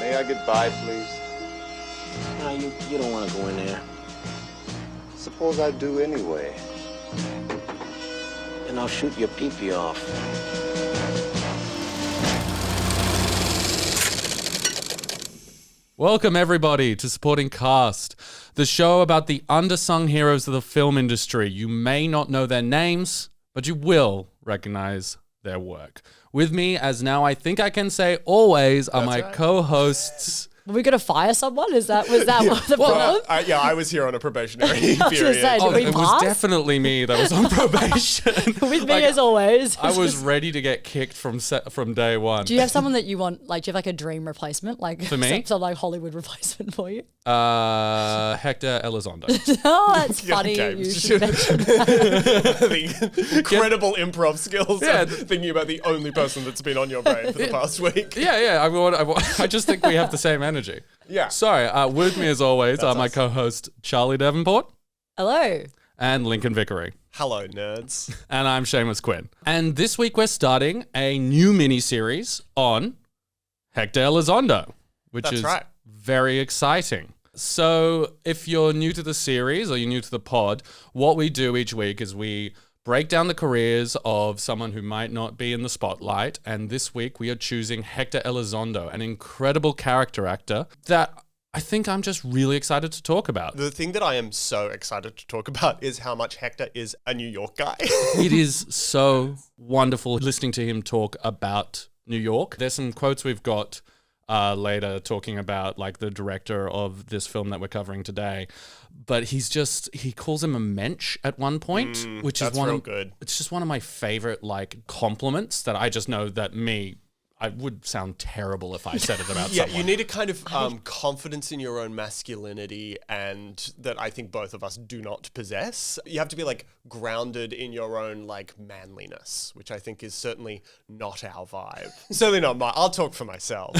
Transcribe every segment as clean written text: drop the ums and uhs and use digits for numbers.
May I get by, please? No, you don't want to go in there. Suppose I do anyway. Then I'll shoot your pee-pee off. Welcome, everybody, to Supporting Cast, the show about the undersung heroes of the film industry. You may not know their names, but you will recognize their work. With me, as now I think I can say always, are my co-hosts. Were we going to fire someone? Was that what the problem? I was here on a probationary period. It was definitely me that was on probation. With me as always. I was ready to get kicked from day one. Do you have someone that you want, like, do you have like a dream replacement? Like, for me? Some like Hollywood replacement for you? Hector Elizondo. Oh, that's funny. You should mention that. The incredible improv skills of thinking about the only person that's been on your brain for the past week. Yeah. I just think we have the same energy. Yeah. Sorry, with me as always are my co-host Charlie Davenport. Hello. And Lincoln Vickery. Hello, nerds. And I'm Seamus Quinn. And this week we're starting a new mini-series on Hector Elizondo, which is very exciting. So if you're new to the series or you're new to the pod, what we do each week is we break down the careers of someone who might not be in the spotlight. And this week we are choosing Hector Elizondo, an incredible character actor that I think I'm just really excited to talk about. The thing that I am so excited to talk about is how much Hector is a New York guy. It is so wonderful listening to him talk about New York. There's some quotes we've got later talking about like the director of this film that we're covering today. But he calls him a mensch at one point, which is real good. It's just one of my favorite like compliments that I just know that I would sound terrible if I said it about someone. You need a kind of confidence in your own masculinity, and that I think both of us do not possess. You have to be like grounded in your own like manliness, which I think is certainly not our vibe. Certainly not mine. I'll talk for myself.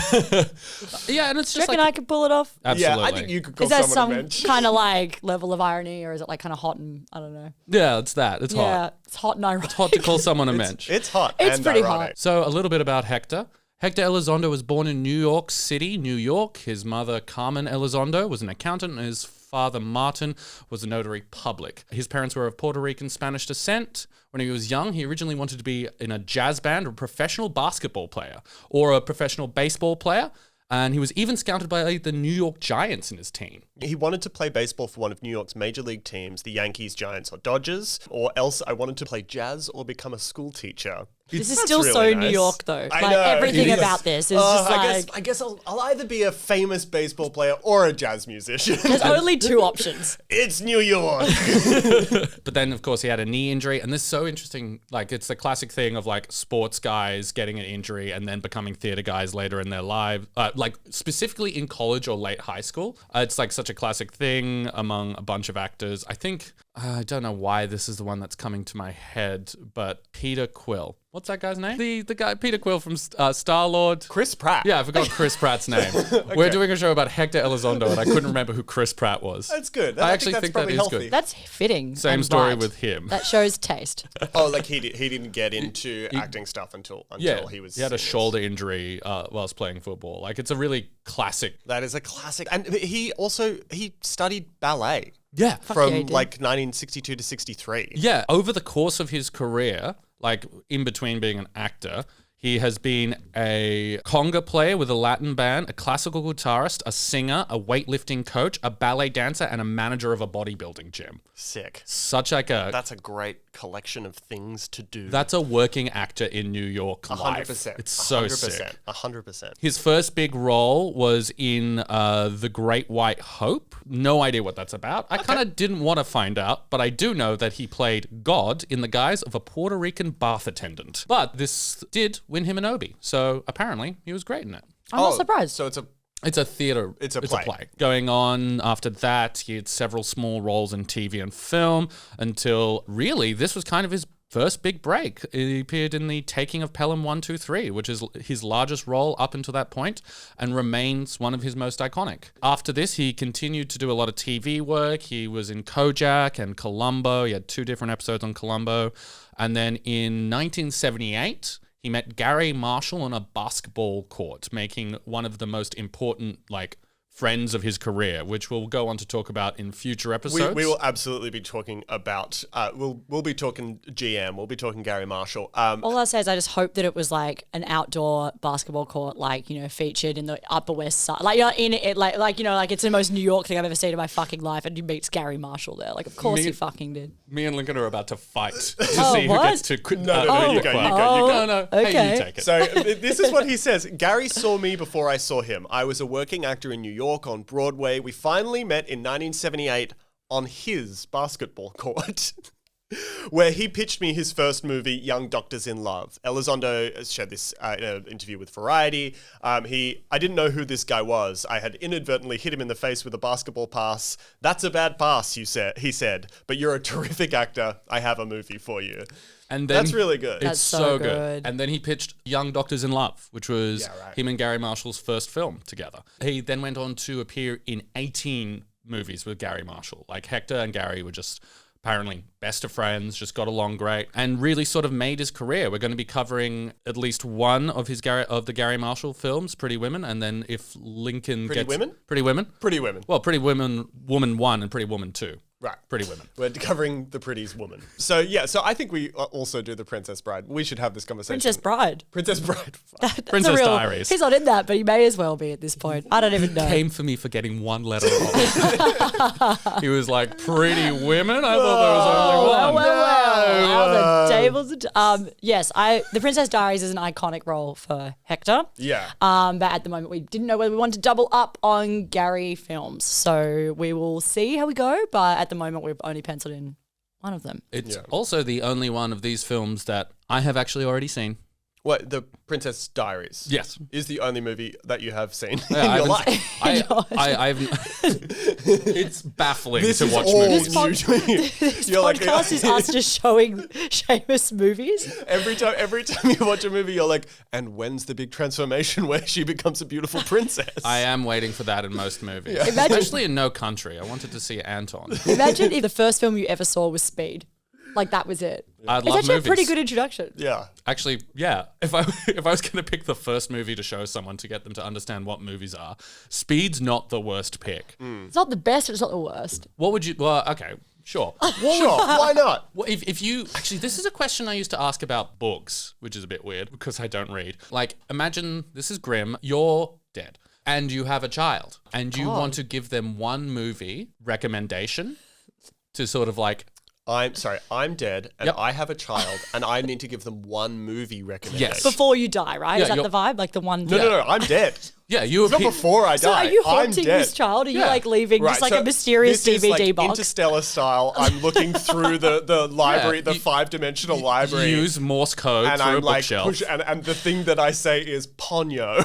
Yeah, and it's just do you reckon I could pull it off? Absolutely. Yeah, I think you could call someone a mensch. Is there some kind of like level of irony, or is it like kind of hot and I don't know? Yeah, it's that. It's hot. Yeah, it's hot and ironic. It's hot to call someone a mensch. It's hot. It's and pretty ironic. hot. So a little bit about Hector. Hector Elizondo was born in New York City, New York. His mother, Carmen Elizondo, was an accountant, and his father, Martin, was a notary public. His parents were of Puerto Rican Spanish descent. When he was young, he originally wanted to be in a jazz band, or a professional basketball player, or a professional baseball player. And he was even scouted by the New York Giants in his teen. He wanted to play baseball for one of New York's major league teams, the Yankees, Giants, or Dodgers, or else I wanted to play jazz or become a school teacher. This is still really so nice. New York, though. I like know, everything about this is just like. I guess I'll either be a famous baseball player or a jazz musician. There's only two options. It's New York. But then, of course, he had a knee injury, and this is so interesting. Like, it's the classic thing of like sports guys getting an injury and then becoming theater guys later in their lives. Like specifically in college or late high school, it's like such a classic thing among a bunch of actors. I think I don't know why this is the one that's coming to my head, but Peter Quill. What's that guy's name? The guy, Peter Quill from Star-Lord. Chris Pratt. Yeah, I forgot Chris Pratt's name. Okay. We're doing a show about Hector Elizondo, and I couldn't remember who Chris Pratt was. That's good. I actually think that is healthy. good. That's fitting. Same story with him. That shows taste. Oh, like he didn't get into acting stuff until he was. He had a shoulder injury whilst playing football. Like, it's a really classic. That is a classic, and he studied ballet. Yeah, from like 1962 to 63. Yeah, over the course of his career, like in between being an actor, he has been a conga player with a Latin band, a classical guitarist, a singer, a weightlifting coach, a ballet dancer, and a manager of a bodybuilding gym. Sick. Such like a... That's a great collection of things to do. That's a working actor in New York life. 100%. It's so 100%, sick. 100%. His first big role was in The Great White Hope. No idea what that's about. I kind of didn't want to find out, but I do know that he played God in the guise of a Puerto Rican bath attendant. But this did win him an Obie, so apparently he was great in it. I'm not surprised. So it's a theater. It's a play. Going on after that, he had several small roles in TV and film until really this was kind of his first big break. He appeared in The Taking of Pelham 1 2 3, which is his largest role up until that point and remains one of his most iconic. After this, he continued to do a lot of TV work. He was in Kojak and Columbo. He had 2 different episodes on Columbo. And then in 1978, he met Gary Marshall on a basketball court, making one of the most important, friends of his career, which we'll go on to talk about in future episodes. We will absolutely be talking about, we'll be talking GM, we'll be talking Gary Marshall. All I'll say is I just hope that it was an outdoor basketball court, featured in the Upper West Side. It's the most New York thing I've ever seen in my fucking life, and he meets Gary Marshall there. Of course he fucking did. Me and Lincoln are about to fight to see who gets to quit. No, you go. No. Okay. Hey, you take it. So this is what he says. Gary saw me before I saw him. I was a working actor in New York on Broadway. We finally met in 1978 on his basketball court, where he pitched me his first movie, Young Doctors in Love. Elizondo shared this in an interview with Variety. I didn't know who this guy was. I had inadvertently hit him in the face with a basketball pass. That's a bad pass, he said, but you're a terrific actor. I have a movie for you. And then that's really good. It's so good. And then he pitched Young Doctors in Love, which was him and Gary Marshall's first film together. He then went on to appear in 18 movies with Gary Marshall. Hector and Gary were just apparently best of friends, just got along great, and really sort of made his career. We're going to be covering at least one of the Gary Marshall films, Pretty Women, and then if Lincoln Pretty Women? Pretty Women? Pretty Women. Well, Pretty Woman 1 and Pretty Woman 2. Right. Pretty Women. We're covering the Pretty's Woman. So I think we also do the Princess Bride. We should have this conversation. Princess Bride. Princess Bride. Princess Diaries. He's not in that, but he may as well be at this point. I don't even know. Came for me for getting one letter wrong. He was like, Pretty Women? I thought there was only one. Well, the tables yes, The Princess Diaries is an iconic role for Hector. Yeah. But at the moment, we didn't know whether we wanted to double up on Gary films. So we will see how we go. But at the moment, we've only penciled in one of them. It's also the only one of these films that I have actually already seen. What, the Princess Diaries? Yes. Is the only movie that you have seen Yeah, in your life. It's baffling This to is watch all movies. new to me. This You're podcast is us just showing Seamus movies. Every time you watch a movie, you're like, and when's the big transformation where she becomes a beautiful princess? I am waiting for that in most movies. Yeah. Especially in No Country. I wanted to see Anton. Imagine if the first film you ever saw was Speed. That was it. I'd It's love actually movies. a pretty good introduction. Yeah. Actually, yeah. If I was going to pick the first movie to show someone to get them to understand what movies are, Speed's not the worst pick. It's not the best, but it's not the worst. What would you? Well, okay, sure. Sure, why not? Well, if you actually, this is a question I used to ask about books, which is a bit weird because I don't read. Imagine this is grim. You're dead, and you have a child, and you want to give them one movie recommendation to sort of I'm dead, and I have a child, and I need to give them one movie recommendation. Yes. Before you die, right? Yeah, is that the vibe? The one. No, I'm dead. Yeah, you It's not before I So die. are you I'm haunting dead. this child? Are you Yeah. leaving just so a mysterious this DVD is box? Interstellar style. I'm looking through the library, Yeah, the you- 5-dimensional library. use Morse code and through I'm a bookshelf. and the thing that I say is Ponyo.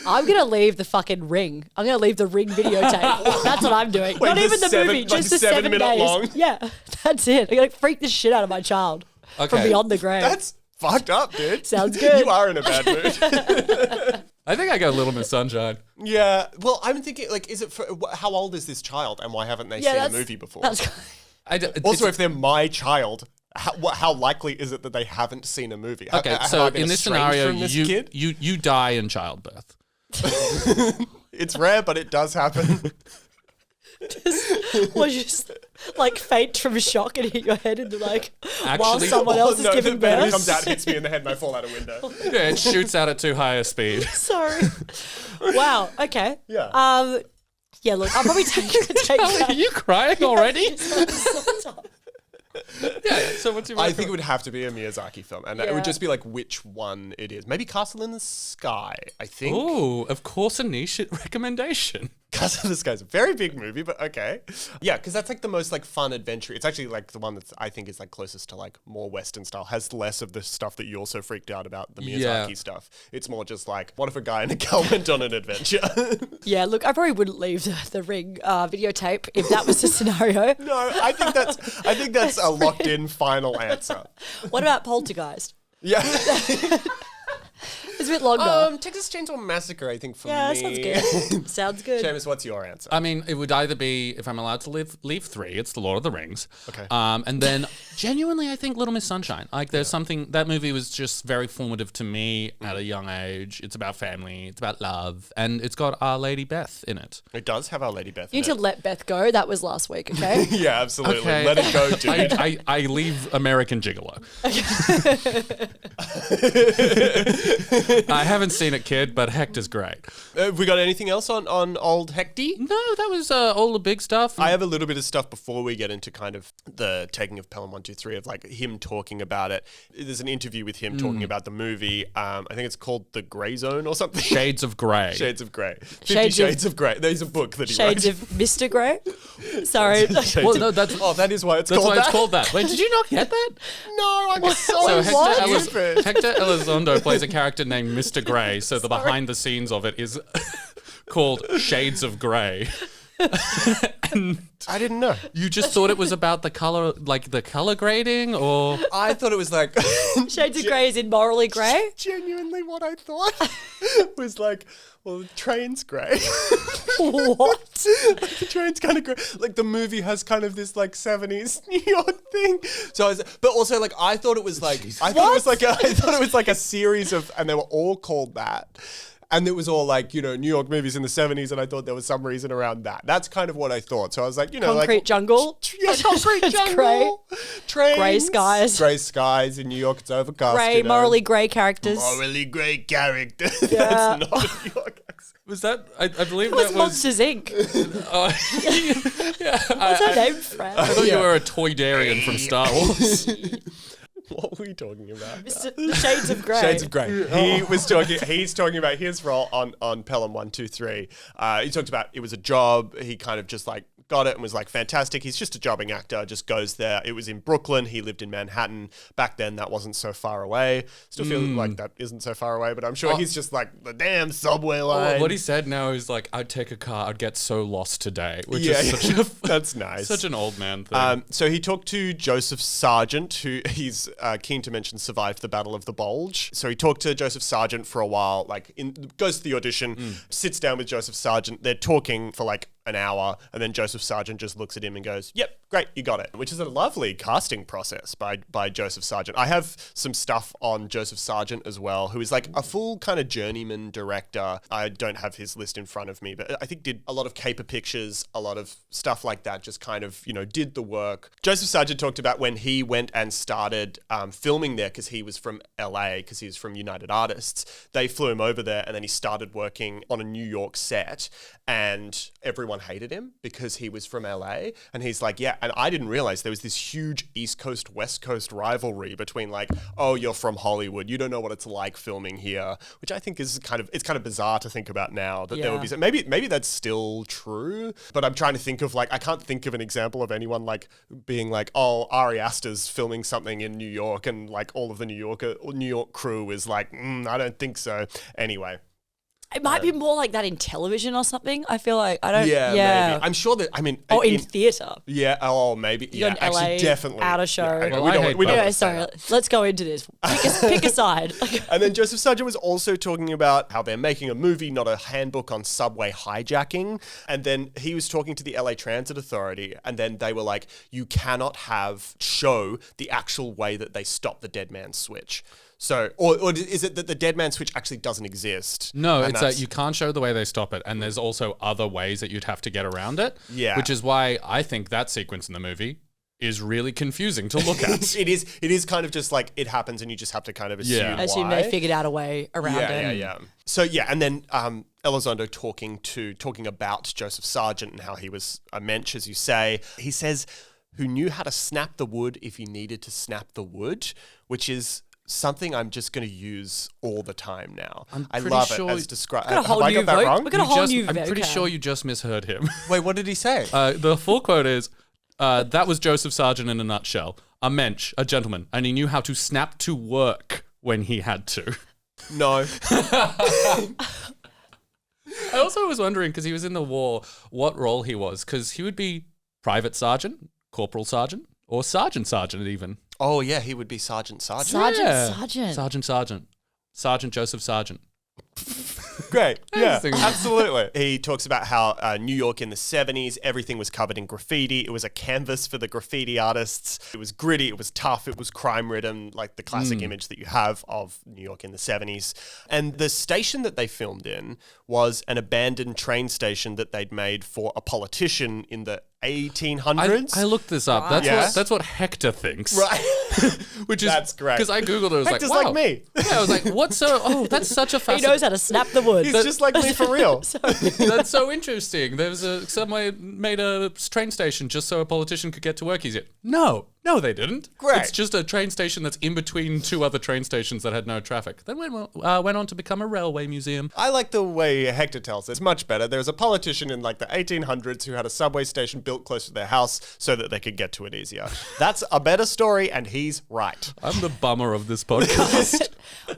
I'm going to leave the fucking Ring. I'm going to leave the Ring videotape. That's what I'm doing. Wait, Not the even the 7 movie, just the 7 7 minute days. long? Yeah, that's it. I'm going to freak the shit out of my child from Okay. beyond the grave. That's fucked up, dude. Sounds good. You are in a bad mood. I think I go Little Miss Sunshine. Yeah. Well, I'm thinking, is it for how old is this child, and why haven't they seen a movie before? Also, if they're my child, how likely is it that they haven't seen a movie? Okay, Have so I been in this estranged scenario, from this you, kid? you die in childbirth. It's rare, but it does happen. Was just faint from shock and hit your head into while Actually- someone else is giving the baby birth. comes out, hits me in the head, and I fall out a window. Yeah, it shoots out at too high a speed. Sorry. Wow. Okay. Yeah. Yeah. Look, I'll probably take Are that. you crying already? Yeah, so what's your I think it would have to be a Miyazaki film, and it Yeah. would just be which one it is. Maybe Castle in the Sky, I think. Ooh, of course a niche recommendation. Castle in the Sky is a very big movie, but okay. Yeah, because that's the most fun adventure. It's actually the one that I think is closest to more Western style. Has less of the stuff that you also freaked out about, the Miyazaki stuff. It's more just what if a guy and a girl went on an adventure? Yeah. Look, I probably wouldn't leave the Ring videotape if that was the scenario. No, I think that's a locked in final answer. What about Poltergeist? Yeah. It's a bit longer. Texas Chainsaw Massacre, I think, for Yeah, me. sounds good. Sounds good. Seamus, what's your answer? I mean, it would either be, if I'm allowed to leave 3, it's The Lord of the Rings. Okay. And then, genuinely, I think Little Miss Sunshine. Like, there's something, that movie was just very formative to me at a young age. It's about family, it's about love, and it's got Our Lady Beth in it. It does have Our Lady Beth. You need to let Beth go. That was last week, okay? Yeah, absolutely. Okay. Let it go, dude. I leave American Gigolo. I haven't seen it, kid, but Hector's great. Have we got anything else on old Hecty? No, that was all the big stuff. I have a little bit of stuff before we get into kind of the taking of Pelham 1 2 3 of like him talking about it. There's an interview with him talking about the movie. I think it's called The Grey Zone or something. Shades of Grey. Shades of Grey. 50 Shades of Grey. There's a book that he Shades wrote. of Mr. Grey? Sorry. Well, no, that's that is why it's that's called why that. it's called that. Wait, did you not get that? No, I'm So so stupid. Hector Elizondo plays a character named Mr. Grey, so the behind the scenes of it is called Shades of Grey. And I didn't know. you just thought it was about the color, like the color grading, or I thought it was like Shades of Grey is in morally grey? genuinely what I thought was like, well, the train's grey. What? The train's kind of grey. Like the movie has kind of this like 70s New York thing. So I was, but also like I thought it was like I thought it was like a series of, and they were all called that. And it was all like, you know, New York movies in the 70s, and I thought there was some reason around that. That's kind of what I thought. So I was like, you know, Concrete jungle? Yeah, concrete It's jungle. grey. Trains. Grey skies. Grey skies in New York. It's overcast. Grey, you know. morally grey characters. Morally grey character. Yeah. That's not a New York accent. was that? I believe It was that was. Monsters Inc. Yeah, What's her name, Fran? I thought you were a toydarian from Star Wars. What were we talking about? The Shades of Grey. Shades of Grey. He's talking about his role on Pelham 1 2 3. He talked about it was a job. He kind of just like got it and was like, fantastic. He's just a jobbing actor, just goes there. It was in Brooklyn. He lived in Manhattan. Back then, that wasn't so far away. Still feel like that isn't so far away, but I'm sure he's just like, the damn subway line. What he said now is like, I'd take a car, I'd get so lost today, which Yeah, is such a that's nice. such an old man thing. So he talked to Joseph Sargent, who he's keen to mention survived the Battle of the Bulge. So he talked to Joseph Sargent for a while, goes to the audition, sits down with Joseph Sargent. They're talking for like an hour, and then Joseph Sargent just looks at him and goes, yep, great, you got it, which is a lovely casting process by Joseph Sargent. I have some stuff on Joseph Sargent as well, who is like a full kind of journeyman director. I don't have his list in front of me, but I think did a lot of caper pictures, a lot of stuff like that, just kind of, you know, did the work. Joseph Sargent talked about when he went and started filming there, because he was from LA, because he was from United Artists. They flew him over there, and then he started working on a New York set, and everyone hated him because he was from LA. And he's like, yeah, and I didn't realize there was this huge East Coast, West Coast rivalry between like, oh, you're from Hollywood, you don't know what it's like filming here, which I think is kind of bizarre to think about now, that there would be, maybe that's still true, but I'm trying to think of like, I can't think of an example of anyone like being like, oh, Ari Aster's filming something in New York, and like all of the New York crew is like, I don't think so. Anyway. It might be more like that in television or something. I feel like I don't. Yeah, Yeah, maybe. I'm sure that. I mean, or in theatre. Yeah. Oh, maybe. You're Yeah. in LA, Actually, definitely. out of show. Yeah, Well, we I don't. hate We don't both. Anyway, wanna say sorry. that. Let's go into this. Pick a side. And then Joseph Sargent was also talking about how they're making a movie, not a handbook on subway hijacking. And then he was talking to the LA Transit Authority, and then they were like, you cannot show the actual way that they stop the dead man switch. So, or is it that the dead man switch actually doesn't exist? No, And it's that you can't show the way they stop it, and there's also other ways that you'd have to get around it. Yeah. Which is why I think that sequence in the movie is really confusing to look at. It is kind of just like it happens, and you just have to kind of assume Yeah. why. I assume they figured out a way around it. Yeah. So yeah, and then Elizondo talking about Joseph Sargent and how he was a mensch, as you say. He says, who knew how to snap the wood if he needed to snap the wood, which is something I'm just going to use all the time now. I pretty love sure it as described. Got a Have whole I new got that vote. wrong? We got a whole new I'm pretty vocab. sure you just misheard him. Wait, what did he say? The full quote is, that was Joseph Sargent in a nutshell. A mensch, a gentleman, and he knew how to snap to work when he had to. No. I also was wondering, because he was in the war, what role he was, because he would be Private Sergeant, Corporal Sergeant, or Sergeant Sergeant even. Oh yeah, he would be Sergeant Sargent. Sergeant Yeah. Sargent. Sergeant Sergeant. Sergeant Joseph Sargent. Great. Yeah, Interesting. absolutely. He talks about how New York in the 70s, everything was covered in graffiti. It was a canvas for the graffiti artists. It was gritty. It was tough. It was crime-ridden, like the classic image that you have of New York in the 70s. And the station that they filmed in was an abandoned train station that they'd made for a politician in the 1800s. I looked this up. That's what Hector thinks. Right. Which is That's great. Because I googled it. I was Hector's like, wow. like me. Yeah, I was like, what's so? Oh, that's such a He fascinating. knows how to snap the wood. He's just like me for real. That's so interesting. There was somebody made a train station just so a politician could get to work easier. No, they didn't. Great. It's just a train station that's in between two other train stations that had no traffic. Then went on to become a railway museum. I like the way Hector tells it. It's much better. There was a politician in like the 1800s who had a subway station built close to their house so that they could get to it easier. That's a better story, and he's right. I'm the bummer of this podcast.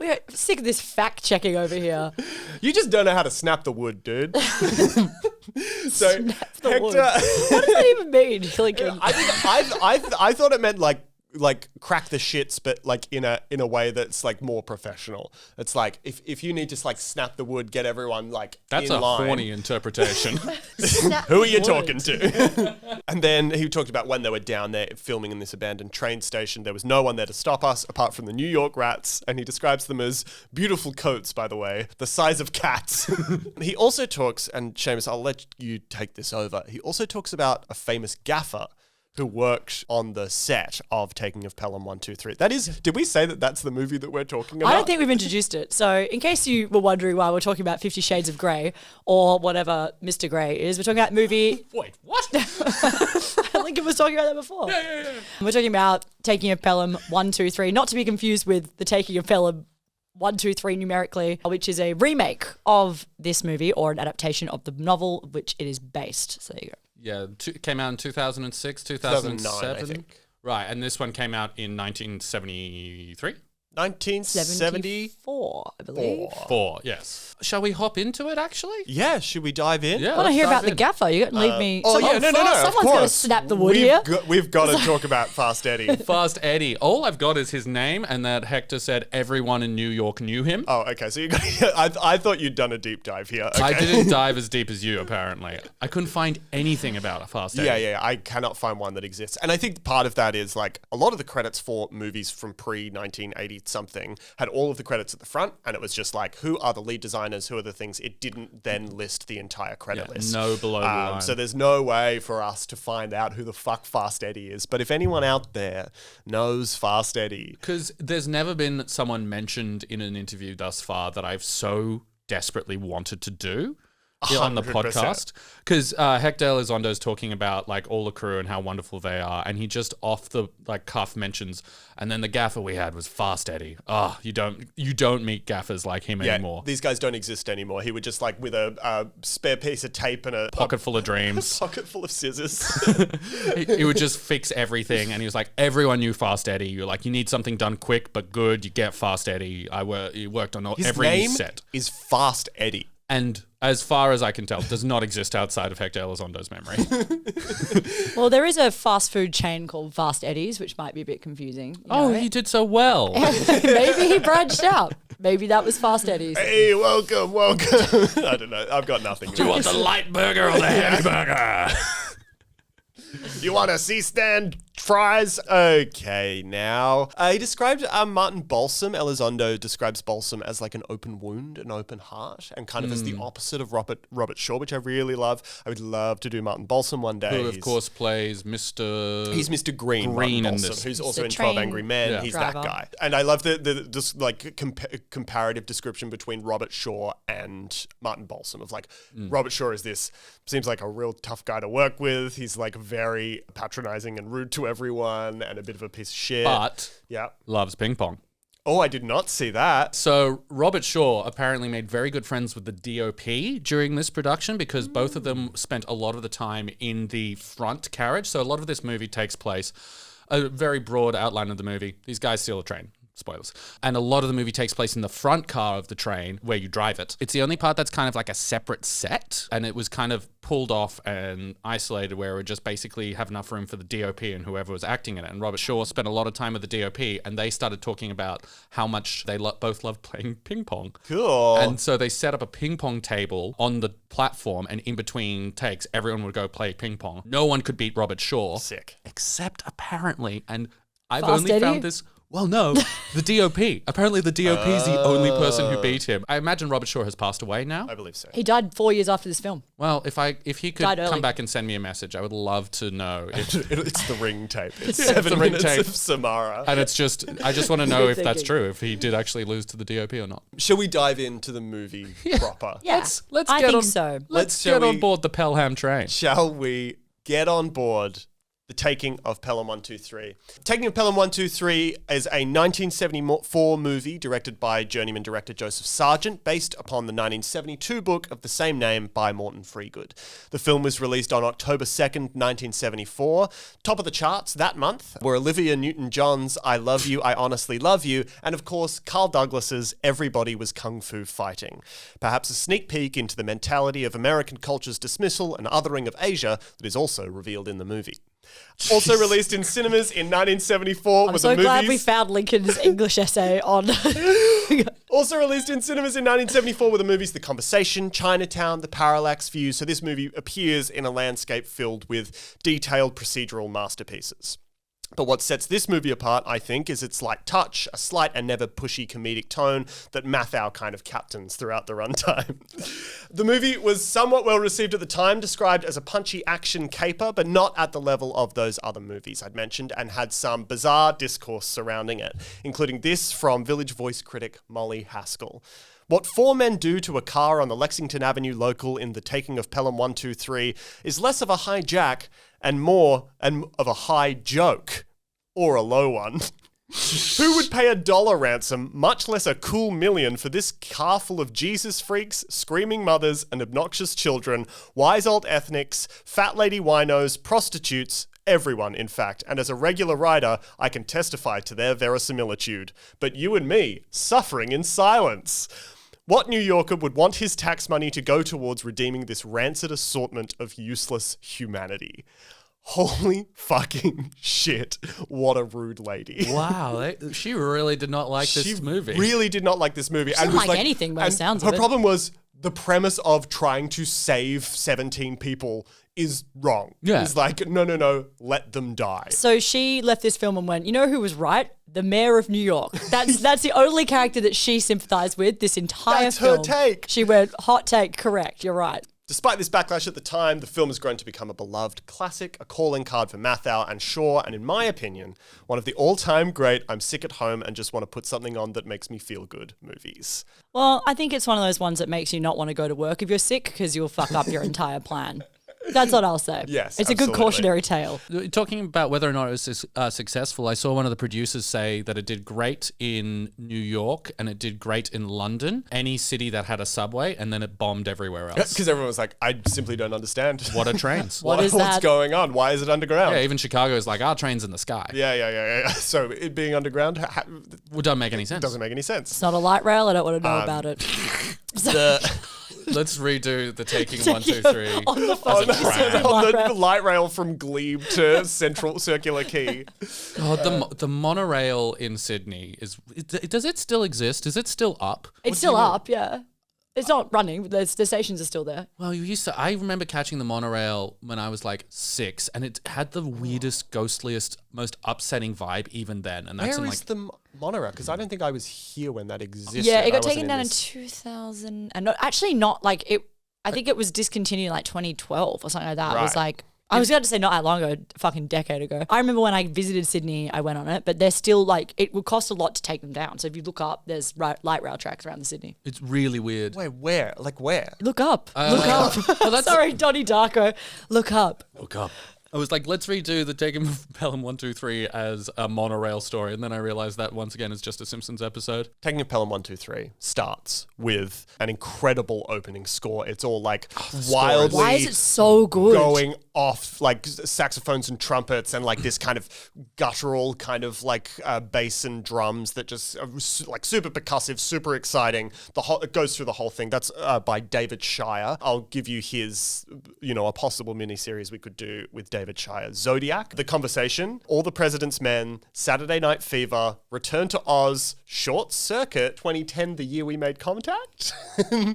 We're sick of this fact checking over here. You just don't know how to snap the wood, dude. So Snap the Hector, wood. What does that even mean? Like, I think I thought it meant like crack the shits, but like in a way that's like more professional. It's like if you need to like snap the wood, get everyone like That's in a line. horny interpretation. snap Who are the you wood. talking to? And then he talked about when they were down there filming in this abandoned train station. There was no one there to stop us apart from the New York rats. And he describes them as beautiful coats, by the way, the size of cats. He also talks, and Seamus, I'll let you take this over. He also talks about a famous gaffer who worked on the set of Taking of Pelham 1 2 3. That is, did we say that that's the movie that we're talking about? I don't think we've introduced it. So, in case you were wondering why we're talking about 50 Shades of Grey or whatever Mr. Grey is, we're talking about movie. Wait, what? I think I was talking about that before. Yeah. We're talking about Taking of Pelham 1 2 3, not to be confused with the Taking of Pelham 1 2 3 numerically, which is a remake of this movie or an adaptation of the novel which it is based. So there you go. Yeah, came out in 2006, 2009, 2007. I think. Right, and this one came out in 1973? 1970. 74, I believe. 4, yes. Shall we hop into it, actually? Yeah, should we dive in? Yeah. I want to let's hear dive about the in. gaffer. You're going to leave me. Oh, yeah, no, of Someone's course. going to snap the wood here. We've got to talk about Fast Eddy. Fast Eddy. All I've got is his name and that Hector said everyone in New York knew him. Oh, okay. So you got, I thought you'd done a deep dive here. Okay. I didn't dive as deep as you, apparently. I couldn't find anything about a Fast Eddy. Yeah. I cannot find one that exists. And I think part of that is like a lot of the credits for movies from pre-1980 something had all of the credits at the front, and it was just like, who are the lead designers? Who are the things? It didn't then list the entire credit list. No below the line. So there's no way for us to find out who the fuck Fast Eddy is. But if anyone out there knows Fast Eddy, Because there's never been someone mentioned in an interview thus far that I've so desperately wanted to do on the 100%. podcast. Because Hector Elizondo is talking about like all the crew and how wonderful they are, and he just off the like cuff mentions, and then the gaffer we had was Fast Eddy. Oh, you don't meet gaffers like him anymore. these guys don't exist anymore. He would just like with a spare piece of tape and a Pocket full of dreams. pocket full of scissors. He would just fix everything, and he was like, everyone knew Fast Eddy. You're like, you need something done quick but good, you get Fast Eddy. He worked on His every name set. is Fast Eddy. And as far as I can tell, does not exist outside of Hector Elizondo's memory. Well, there is a fast food chain called Fast Eddy's, which might be a bit confusing. You know? He did so well. Maybe he branched out. Maybe that was Fast Eddy's. Hey, welcome. I don't know. I've got nothing. Do you want the light burger or the heavy burger? You want a C-stand fries? Okay, now. He described Martin Balsam. Elizondo describes Balsam as like an open wound, an open heart, and kind of as the opposite of Robert Shaw, which I really love. I would love to do Martin Balsam one day. Who, of course, plays Mr. He's Mr. Green Green Martin in Balsam, this. who's He's also the in 12 train Angry Men. He's driver. that guy. And I love the just like comparative description between Robert Shaw and Martin Balsam of like, Robert Shaw is this, seems like a real tough guy to work with. He's like very patronizing and rude to everyone and a bit of a piece of shit. But Yeah. loves ping pong. Oh, I did not see that. So Robert Shaw apparently made very good friends with the DOP during this production because both of them spent a lot of the time in the front carriage. So a lot of this movie takes place, a very broad outline of the movie. These guys steal a train. spoilers. And a lot of the movie takes place in the front car of the train where you drive it. It's the only part that's kind of like a separate set, and it was kind of pulled off and isolated where it would just basically have enough room for the DOP and whoever was acting in it. And Robert Shaw spent a lot of time with the DOP, and they started talking about how much they both love playing ping pong. Cool. And so they set up a ping pong table on the platform, and in between takes, everyone would go play ping pong. No one could beat Robert Shaw. Sick. Except apparently, and I've Fast only Eddy? found this... Well, no, the DOP. Apparently the DOP is the only person who beat him. I imagine Robert Shaw has passed away now. I believe so. He died 4 years after this film. Well, if he could Died early. come back and send me a message, I would love to know. If, It's the ring tape. It's Yeah, it's 7 the ring minutes tape. of Samara. and it's just, I just want to know if that's thinking. true, if he did actually lose to the DOP or not. Shall we dive into the movie proper? Yeah, Let's I get think on, so. Let's Shall get on we- board the Pelham train. Shall we get on board the taking of Pelham 123? Taking of Pelham 123 is a 1974 movie directed by journeyman director Joseph Sargent, based upon the 1972 book of the same name by Morton Freegood. The film was released on October 2nd, 1974. Top of the charts that month were Olivia Newton-John's I Love You, I Honestly Love You, and of course Carl Douglas's Everybody Was Kung Fu Fighting. Perhaps a sneak peek into the mentality of American culture's dismissal and othering of Asia that is also revealed in the movie. Also released in cinemas in 1974 I'm were so the glad we movies. found Lincoln's English essay on. Also released in cinemas in 1974 were the movies The Conversation, Chinatown, The Parallax View. So this movie appears in a landscape filled with detailed procedural masterpieces. But what sets this movie apart, I think, is its light touch, a slight and never pushy comedic tone that Mathau kind of captains throughout the runtime. The movie was somewhat well received at the time, described as a punchy action caper, but not at the level of those other movies I'd mentioned, and had some bizarre discourse surrounding it, including this from Village Voice critic Molly Haskell. What four men do to a car on the Lexington Avenue local in The Taking of Pelham 123 is less of a hijack and more of a high joke, or a low one. Who would pay $1 ransom, much less a cool million, for this car full of Jesus freaks, screaming mothers, and obnoxious children, wise old ethnics, fat lady winos, prostitutes, everyone, in fact, and as a regular rider, I can testify to their verisimilitude. But you and me, suffering in silence. What New Yorker would want his tax money to go towards redeeming this rancid assortment of useless humanity? Holy fucking shit, what a rude lady. Wow, she really did not like this movie. Really did not like this movie. She didn't like anything by the sounds of her it. problem was the premise of trying to save 17 people is wrong. Yeah. It's like, no, let them die. So she left this film and went, you know who was right? The mayor of New York. That's the only character that she sympathized with this entire That's her film. take. She went, hot take, correct, you're right. Despite this backlash at the time, the film has grown to become a beloved classic, a calling card for Mathau and Shaw, and in my opinion, one of the all-time great I'm sick at home and just want to put something on that makes me feel good movies. Well, I think it's one of those ones that makes you not want to go to work if you're sick because you'll fuck up your entire plan. That's what I'll say. Yes, it's a good absolutely. cautionary tale. Talking about whether or not it was successful, I saw one of the producers say that it did great in New York and it did great in London, any city that had a subway, and then it bombed everywhere else. Because everyone was like, I simply don't understand. What are trains? What is What's that? going on? Why is it underground? Yeah, even Chicago is like, our train's in the sky. Yeah. So it being underground Well, doesn't make any sense. doesn't make any sense. It's not a light rail. I don't want to know about it. Let's redo the Taking 1, 2, 3. On the as a fucking tram. light On the rail. light rail from Glebe to Central Circular Quay. God, the monorail in Sydney does it still exist? Is it still up? It's still up, yeah. It's not running. The stations are still there. Well, I remember catching the monorail when I was like 6, and it had the weirdest, ghostliest, most upsetting vibe even then. And that's Where in is like the monorail? Because I don't think I was here when that existed. Yeah, it I got wasn't taken down in this- 2000. And actually not like it. I think it was discontinued in like 2012 or something like that. It was Right. like, I was going to say not that long ago, a fucking decade ago. I remember when I visited Sydney, I went on it, but they're still like, it would cost a lot to take them down. So if you look up, there's light rail tracks around the Sydney. it's really weird. Wait, where? Like where? Look up. Look up. Well, that's Sorry, Donnie Darko. Look up. Look up. I was like, let's redo the Taking Pelham 1 2 3 as a monorail story. And then I realized that once again is just a Simpsons episode. Taking of Pelham 1 2 3 starts with an incredible opening score. It's all like wildly Why is it so good? going off, like saxophones and trumpets, and like this kind of guttural kind of like bass and drums that just are like super percussive, super exciting. It goes through the whole thing. That's by David Shire. I'll give you his, a possible miniseries we could do with David Shire. Zodiac, The Conversation, All the President's Men, Saturday Night Fever, Return to Oz, Short Circuit, 2010, the year we made contact.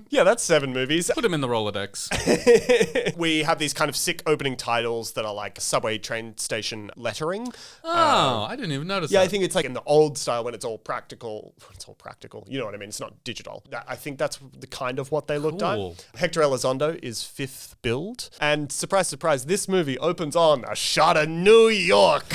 Yeah, that's 7 movies. Put him in the Rolodex. We have these kind of sick opening titles that are like subway train station lettering. Oh, I didn't even notice Yeah, that. I think it's like in the old style when it's all practical. It's all practical. You know what I mean? It's not digital. I think that's the kind of what they looked Cool. at. Hector Elizondo is 5th build. And surprise, surprise, this movie opens on a shot of New York.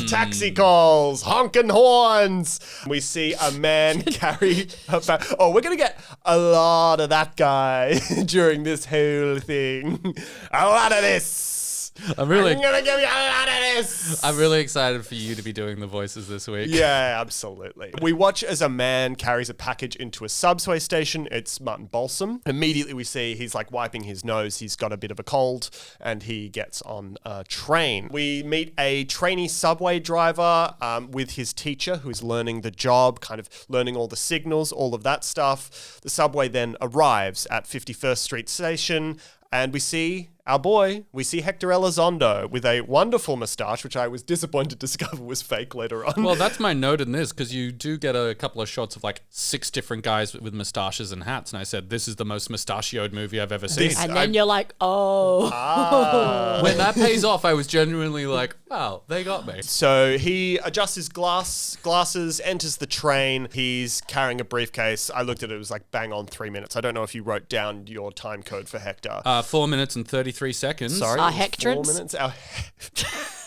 Taxi calls, honking horns. We see a man carry a bag. Oh, we're going to get a lot of that guy during this whole thing. A lot of this. I'm gonna give you a lot of this. I'm really excited for you to be doing the voices this week. Yeah, absolutely. We watch as a man carries a package into a subway station. It's Martin Balsam. Immediately we see he's like wiping his nose. He's got a bit of a cold and he gets on a train. We meet a trainee subway driver with his teacher who's learning the job, kind of learning all the signals, all of that stuff. The subway then arrives at 51st Street Station and we see Hector Elizondo with a wonderful moustache, which I was disappointed to discover was fake later on. Well, that's my note in this, because you do get a couple of shots of like 6 different guys with moustaches and hats, and I said, this is the most mustachioed movie I've ever seen. And then you're like, oh. When that pays off, I was genuinely like, wow, they got me. So he adjusts his glasses, enters the train. He's carrying a briefcase. I looked at it, it was like bang on 3 minutes. I don't know if you wrote down your time code for Hector. 4 minutes and 33 seconds. Sorry, Hectrance? 4 minutes.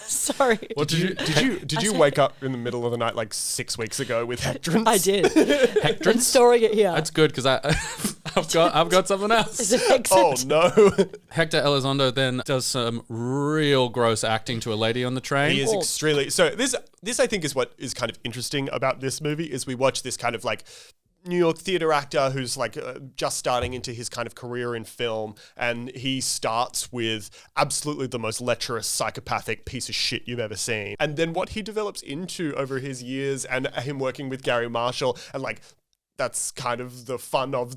Sorry. What Did you wake up in the middle of the night like 6 weeks ago with Hectrance? I did. Hectrance? Been storing it here. That's good, because I've got someone else. Is it Hecxit? Oh no. Hector Elizondo then does some real gross acting to a lady on the train. He is extremely... So this I think is what is kind of interesting about this movie is we watch this kind of like New York theater actor who's like just starting into his kind of career in film, and he starts with absolutely the most lecherous, psychopathic piece of shit you've ever seen. And then what he develops into over his years and him working with Gary Marshall and like that's kind of the fun of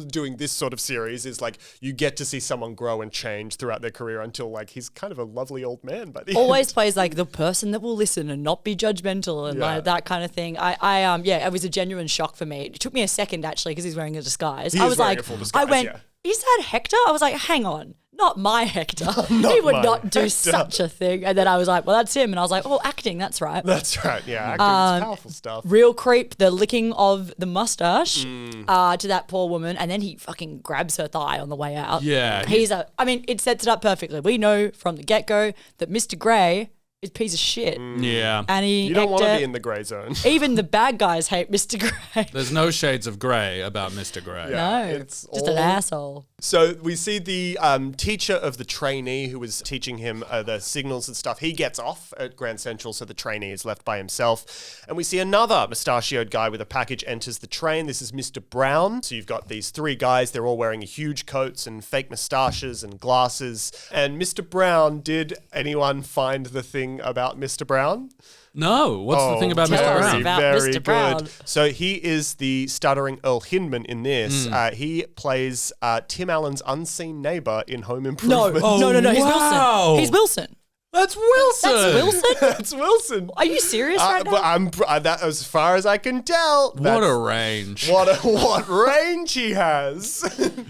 doing this sort of series is like you get to see someone grow and change throughout their career until like he's kind of a lovely old man by the Always end. plays like the person that will listen and not be judgmental and like that kind of thing. It was a genuine shock for me. It took me a second actually because he's wearing a disguise. He I is was wearing like, a full disguise, I went, yeah. is that Hector? I was like, hang on. Not my Hector. He would my not do Hector. such a thing. And then I was like, well, that's him. And I was like, oh, acting, that's right. That's right, yeah. Acting is powerful stuff. Real creep, the licking of the mustache to that poor woman. And then he fucking grabs her thigh on the way out. Yeah. It sets it up perfectly. We know from the get-go that Mr. Grey is a piece of shit. Yeah. And You don't want to be in the grey zone. even the bad guys hate Mr. Grey. There's no shades of grey about Mr. Grey. No, it's just an asshole. So we see the teacher of the trainee who was teaching him the signals and stuff. He gets off at Grand Central, so the trainee is left by himself. And we see another mustachioed guy with a package enters the train. This is Mr. Brown. So you've got these 3 guys. They're all wearing huge coats and fake mustaches and glasses. And Mr. Brown, did anyone find the thing about Mr. Brown? No, what's the thing about Mr. tell us Brown? about Very Mr. good. Brown. So he is the stuttering Earl Hindman in this. He plays Tim Allen's unseen neighbor in Home No, Improvement. no, he's wow. Wilson. He's Wilson. That's Wilson. That's Wilson? That's Wilson. Are you serious right now? But I'm that as far as I can tell. What a range. What range he has.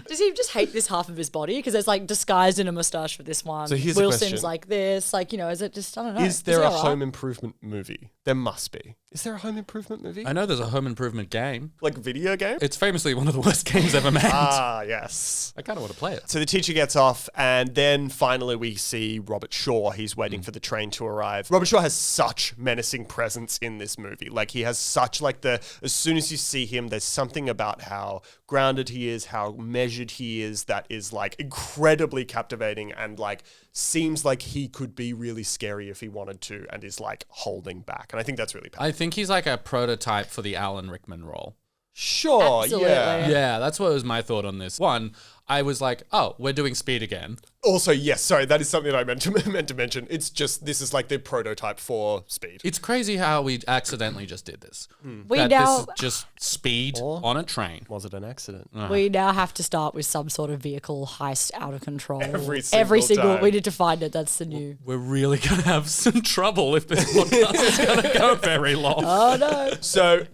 Does he just hate this half of his body? Because it's like disguised in a mustache for this one. So here's a Wilson's question. like this. Like, is it just, I don't know. Is there he a all right? Home Improvement movie? There must be. Is there a Home Improvement movie? I know there's a home improvement game. Like a video game? It's famously one of the worst games ever made. Ah, yes. I kind of want to play it. So the teacher gets off, and then finally we see Robert Shaw. He's waiting for the train to arrive. Robert Shaw has such menacing presence in this movie. Like, he has such, as soon as you see him, there's something about how grounded he is, how measured he is, that is like incredibly captivating and like seems like he could be really scary if he wanted to and is like holding back. And I think that's really powerful. I think he's like a prototype for the Alan Rickman role. Sure, Absolutely. yeah. Yeah, that's what was my thought on this. One, I was like, oh, we're doing Speed again. Also, yes, sorry, that is something that I meant to mention. It's just, this is like the prototype for Speed. It's crazy how we accidentally just did this. We That now this is just Speed on a train. Was it an accident? we now have to start with some sort of vehicle heist out of control. Every single time. We need to find it. That's the new. We're really going to have some trouble if this podcast is going to go very long. Oh no. So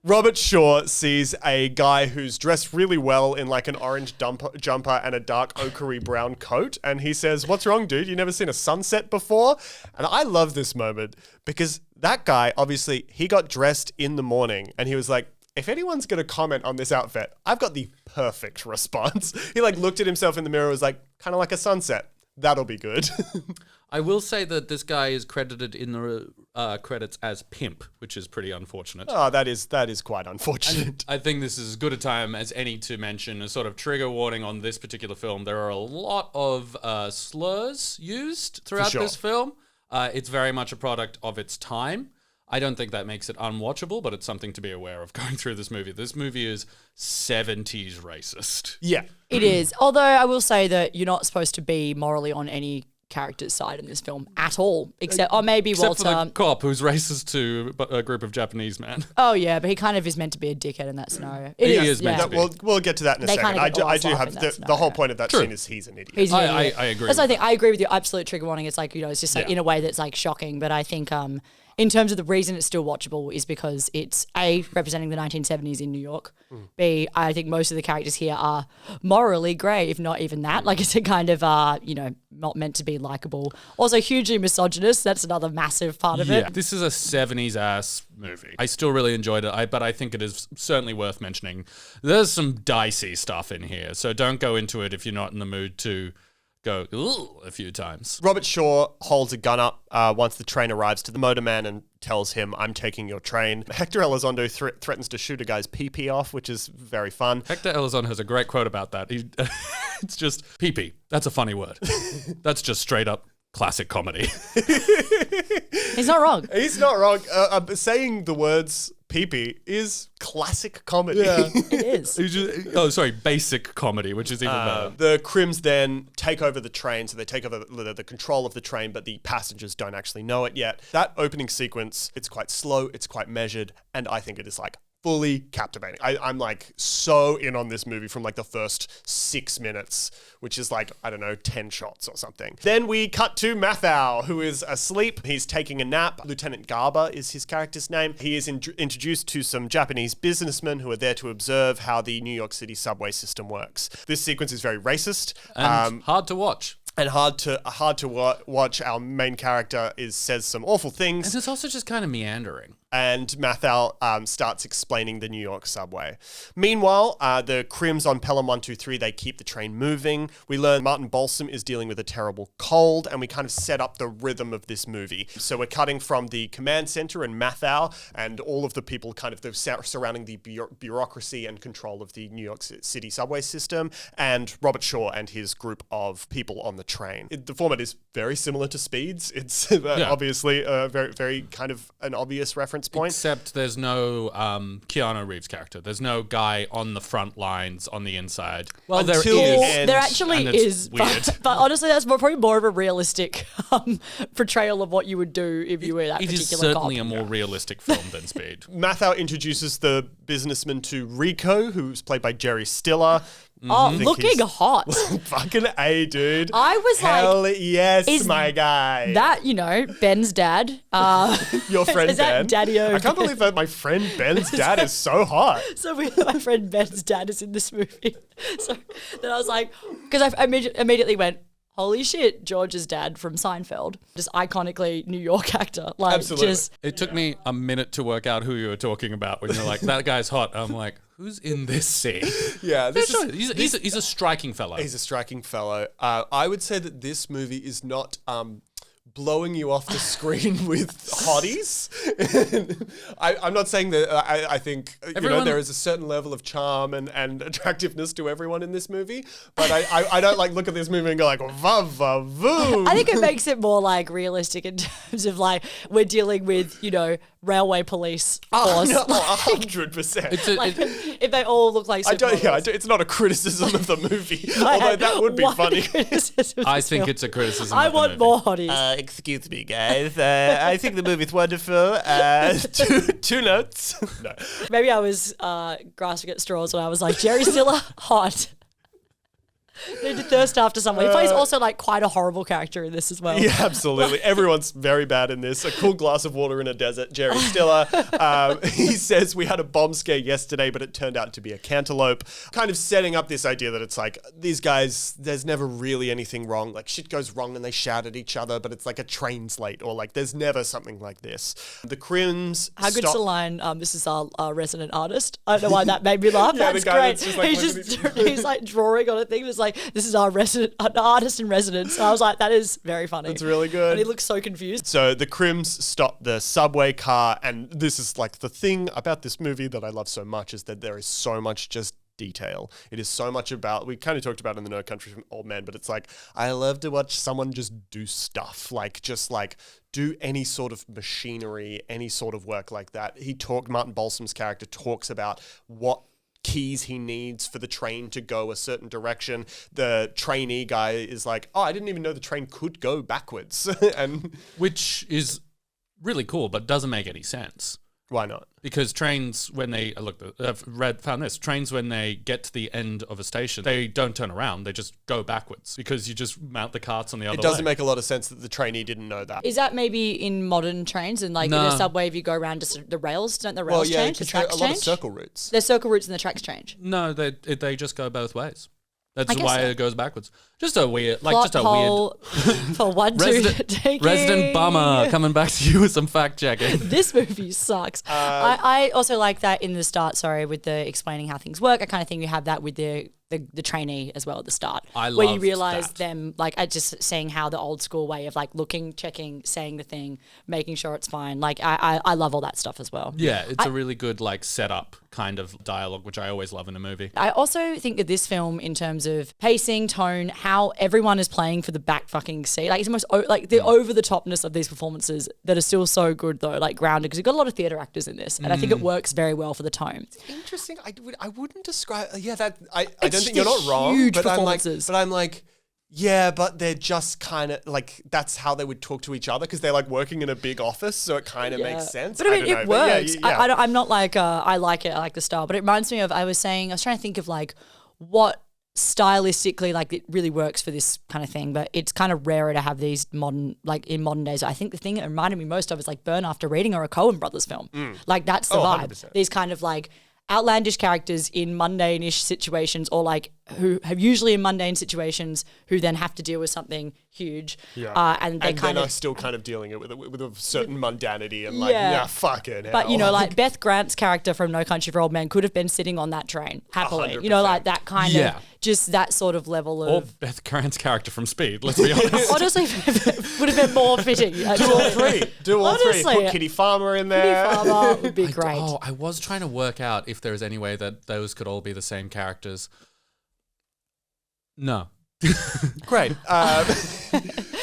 Robert Shaw sees a guy who's dressed really well in like an orange jumper and a dark ochre brown coat. And he says, "What's wrong, dude? You never seen a sunset before?" And I love this moment because that guy, obviously, he got dressed in the morning and he was like, if anyone's going to comment on this outfit, I've got the perfect response. He like looked at himself in the mirror and was like, kind of like a sunset. That'll be good. I will say that this guy is credited in the credits as Pimp, which is pretty unfortunate. Oh, that is quite unfortunate. I think this is as good a time as any to mention a sort of trigger warning on this particular film. There are a lot of slurs used throughout sure. this film. It's very much a product of its time. I don't think that makes it unwatchable, but it's something to be aware of going through this movie. This movie is 70s racist. Yeah. It is. Although I will say that you're not supposed to be morally on any character's side in this film at all, except maybe Except Walter. for the cop who's racist to a group of Japanese men. Oh yeah, but he kind of is meant to be a dickhead in that scenario. He is meant to be. We'll get to that in a They second. kinda I get do all have laugh in that the scenario. whole point of that True. scene is he's an idiot. He's an I idiot. agree. That's the thing. I agree with you. Absolute trigger warning. It's like, it's just like in a way that's like shocking. But I think in terms of the reason it's still watchable is because it's A, representing the 1970s in New York. B, I think most of the characters here are morally grey, if not even that. Like it's a kind of, not meant to be likable. Also hugely misogynist. That's another massive part of it. This is a 70s ass movie. I still really enjoyed it, but I think it is certainly worth mentioning. There's some dicey stuff in here, so don't go into it if you're not in the mood to go "Ugh" a few times. Robert Shaw holds a gun up once the train arrives to the motorman and tells him, "I'm taking your train." Hector Elizondo threatens to shoot a guy's pee-pee off, which is very fun. Hector Elizondo has a great quote about that. It's just, pee-pee, that's a funny word. That's just straight up classic comedy. He's not wrong. He's not wrong. Saying the words pee-pee is classic comedy. Yeah. It is. Basic comedy, which is even better. The Crims then take over the train, so they take over the control of the train, but the passengers don't actually know it yet. That opening sequence, it's quite slow, it's quite measured, and I think it is like fully captivating. I'm like so in on this movie from like the first 6 minutes, which is like, I don't know, 10 shots or something. Then we cut to Mathau, who is asleep. He's taking a nap. Lieutenant Garber is his character's name. He is introduced to some Japanese businessmen who are there to observe how the New York City subway system works. This sequence is very racist. And hard to watch. And hard to watch. Our main character says some awful things. And it's also just kind of meandering. And Mathau starts explaining the New York subway. Meanwhile, the Crims on Pelham 1 2 3, they keep the train moving. We learn Martin Balsam is dealing with a terrible cold, and we kind of set up the rhythm of this movie. So we're cutting from the command center and Mathau and all of the people kind of surrounding the bureaucracy and control of the New York City subway system, and Robert Shaw and his group of people on the train. The format is very similar to Speed's. It's obviously a very, very kind of an obvious reference point. Except there's no Keanu Reeves character. There's no guy on the front lines on the inside. Well, there is. There actually is. Weird. But honestly, that's probably more of a realistic portrayal of what you would do if you were that particular cop. It is certainly a more realistic film than Speed. Mathau introduces the businessman to Rico, who's played by Jerry Stiller. Oh, looking hot. Fucking A, dude. I was Hell like, yes, my guy. That, Ben's dad. Your friend is that Ben? Daddy-O? I can't believe that my friend Ben's dad is so hot. So my friend Ben's dad is in this movie. So then I was like, because I immediately went, holy shit, George's dad from Seinfeld. Just iconically New York actor. Like, absolutely. It took me a minute to work out who you were talking about when you're like, that guy's hot. I'm like, who's in this scene? Yeah, he's a striking fellow. He's a striking fellow. I would say that this movie is not blowing you off the screen with hotties. I'm not saying that I think there is a certain level of charm and attractiveness to everyone in this movie, but I don't like look at this movie and go like va va voo. I think it makes it more like realistic in terms of like we're dealing with railway police force. 100%. If they all look like it's not a criticism of the movie, although that would be funny. I think it's a criticism. I want more hotties. Excuse me, guys. I think the movie's wonderful. Two notes. No. Maybe I was grasping at straws when I was like, Jerry Stiller, hot. They did thirst after someone. He plays also like quite a horrible character in this as well. Yeah, absolutely. Everyone's very bad in this. A cool glass of water in a desert. Jerry Stiller. He says we had a bomb scare yesterday, but it turned out to be a cantaloupe. Kind of setting up this idea that it's like these guys, there's never really anything wrong. Like shit goes wrong and they shout at each other, but it's like a train slate or like there's never something like this. The Crims. How good's the line? This is our resident artist. I don't know why that made me laugh. Yeah, that's great. He's like drawing on a thing. It's like, this is our artist in residence. And I was like, that is very funny. It's really good. And he looks so confused. So the Crims stop the subway car, and this is like the thing about this movie that I love so much is that there is so much just detail. It is so much about, we kind of talked about in the No Country for Old Men, but it's like, I love to watch someone just do stuff, like just like do any sort of machinery, any sort of work like that. Martin Balsam's character talks about what keys he needs for the train to go a certain direction. The trainee guy is like, oh, I didn't even know the train could go backwards. And which is really cool, but doesn't make any sense. Why not? Because trains, when they found this, trains when they get to the end of a station, they don't turn around, they just go backwards because you just mount the carts on the other way. It doesn't make a lot of sense that the trainee didn't know that. Is that maybe in modern trains and like in a subway if you go around just the rails, don't the rails change? The tracks change? A lot of circle routes. There's circle routes and the tracks change. No, they just go both ways. That's why so. It goes backwards. Just a weird, Plot hole for one, resident bummer coming back to you with some fact checking. This movie sucks. I also like that in the start. Sorry, with the explaining how things work. I kind of think you have that with the trainee as well at the start, where you realize them like just seeing how the old school way of like looking, checking, saying the thing, making sure it's fine. Like I love all that stuff as well. Yeah, it's a really good like setup kind of dialogue, which I always love in a movie. I also think that this film, in terms of pacing, tone, how everyone is playing for the back fucking seat, like it's almost like the over the topness of these performances that are still so good though, like grounded, because you've got a lot of theatre actors in this, and I think it works very well for the tone. Interesting. I wouldn't describe. Yeah, that I don't think you're not wrong. But I'm like. Yeah, but they're just kind of like, that's how they would talk to each other because they're like working in a big office, so it kind of makes sense. But I mean, it works. Yeah. I'm not like, I like it, I like the style, but it reminds me of, I was trying to think of like what stylistically like it really works for this kind of thing, but it's kind of rarer to have these modern, like in modern days. I think the thing it reminded me most of is like Burn After Reading or a Coen Brothers film. Like that's the vibe. 100%. These kind of like outlandish characters in mundane-ish situations, or like who have usually in mundane situations who then have to deal with something huge. Yeah. And then are still kind of dealing it with a certain mundanity and like, fuck it. But you know, like Beth Grant's character from No Country for Old Men could have been sitting on that train happily. 100%. You know, like that kind of, just that sort of level of. Or Beth Grant's character from Speed, let's be honest. Honestly, would have been more fitting. Do all three. Put Kitty Farmer in there. Kitty Farmer would be great. I was trying to work out if there was any way that those could all be the same characters. No. Great.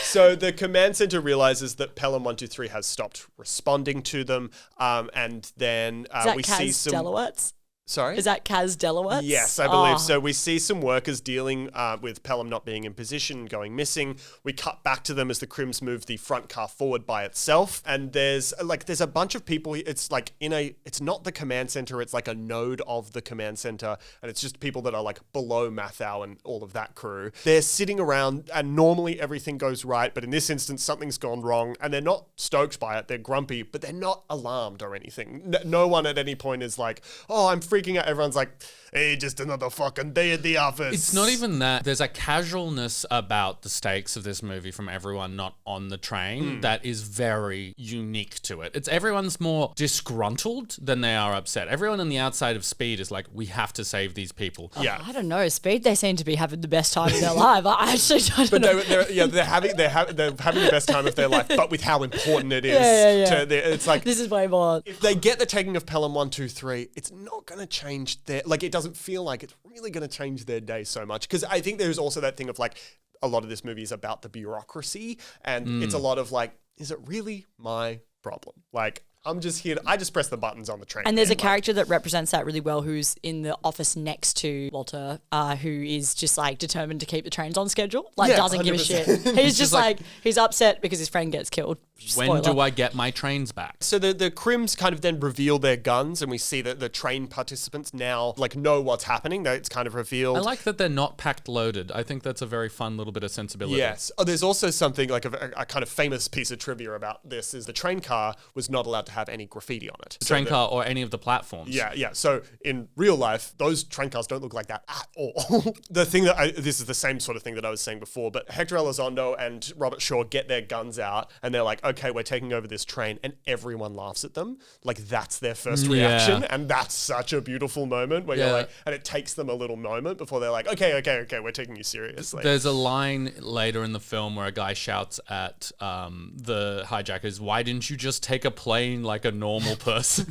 So the command center realizes that Pelham 1 2 3 has stopped responding to them, and then we see some. Delawitz? Sorry? Is that Kaz Delawitz? Yes, I believe so. We see some workers dealing with Pelham not being in position, going missing. We cut back to them as the Crims move the front car forward by itself. And there's a bunch of people. It's like it's not the command center. It's like a node of the command center. And it's just people that are like below Mathau and all of that crew. They're sitting around and normally everything goes right. But in this instance, something's gone wrong. And they're not stoked by it. They're grumpy, but they're not alarmed or anything. No one at any point is like, oh, I'm freaking freaking out. Everyone's like, hey, just another fucking day at the office. It's not even that. There's a casualness about the stakes of this movie from everyone not on the train that is very unique to it. It's everyone's more disgruntled than they are upset. Everyone on the outside of Speed is like, we have to save these people. Yeah. I don't know. Speed, they seem to be having the best time of their life. I actually don't know. They're having the best time of their life, but with how important it is. It's like, this is way more. if they get the taking of Pelham 1 2 3, it's not going to change their, like, it doesn't feel like it's really going to change their day so much. Because I think there's also that thing of like, a lot of this movie is about the bureaucracy, and it's a lot of like, is it really my problem? Like, I'm just here. I just press the buttons on the train. And there's a character that represents that really well, who's in the office next to Walter, who is just like determined to keep the trains on schedule. Like, doesn't give a 100%. shit. He's just like, he's upset because his friend gets killed. When do I get my trains back? So the Crims kind of then reveal their guns, and we see that the train participants now like know what's happening. It's kind of revealed. I like that they're not packed loaded. I think that's a very fun little bit of sensibility. Yes. Oh, there's also something like a kind of famous piece of trivia about this is the train car was not allowed to have any graffiti on it. The train car or any of the platforms. Yeah. So in real life, those train cars don't look like that at all. The thing that this is the same sort of thing that I was saying before, but Hector Elizondo and Robert Shaw get their guns out, and they're like, okay, we're taking over this train, and everyone laughs at them. Like, that's their first reaction, and that's such a beautiful moment where you're like, and it takes them a little moment before they're like, okay, we're taking you seriously. There's a line later in the film where a guy shouts at the hijackers, why didn't you just take a plane like a normal person?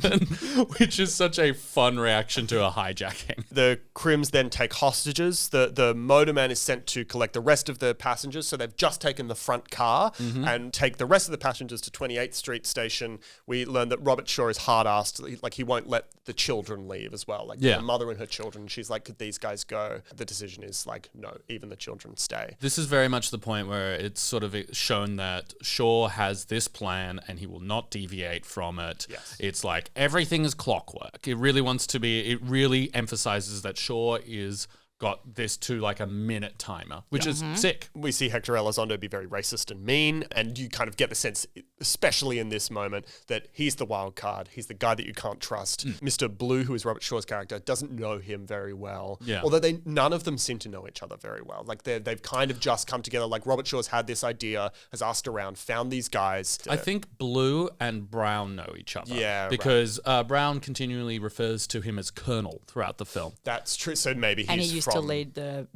Which is such a fun reaction to a hijacking. The Crims then take hostages. The motorman is sent to collect the rest of the passengers, so they've just taken the front car and take the rest of the passengers to 28th Street Station. We learn that Robert Shaw is hard-assed, like he won't let the children leave as well. Like the mother and her children, she's like, could these guys go? The decision is like, no, even the children stay. This is very much the point where it's sort of shown that Shaw has this plan and he will not deviate from it. Yes. It's like everything is clockwork. It really emphasizes that Shaw is got this to like a minute timer, which is sick. We see Hector Elizondo be very racist and mean, and you kind of get the sense, especially in this moment, that he's the wild card. He's the guy that you can't trust. Mr. Blue, who is Robert Shaw's character, doesn't know him very well. Yeah. Although none of them seem to know each other very well. Like they've kind of just come together. Like Robert Shaw's had this idea, has asked around, found these guys. I think Blue and Brown know each other. Yeah, because Brown continually refers to him as Colonel throughout the film. That's true. So maybe he's And he used to lead the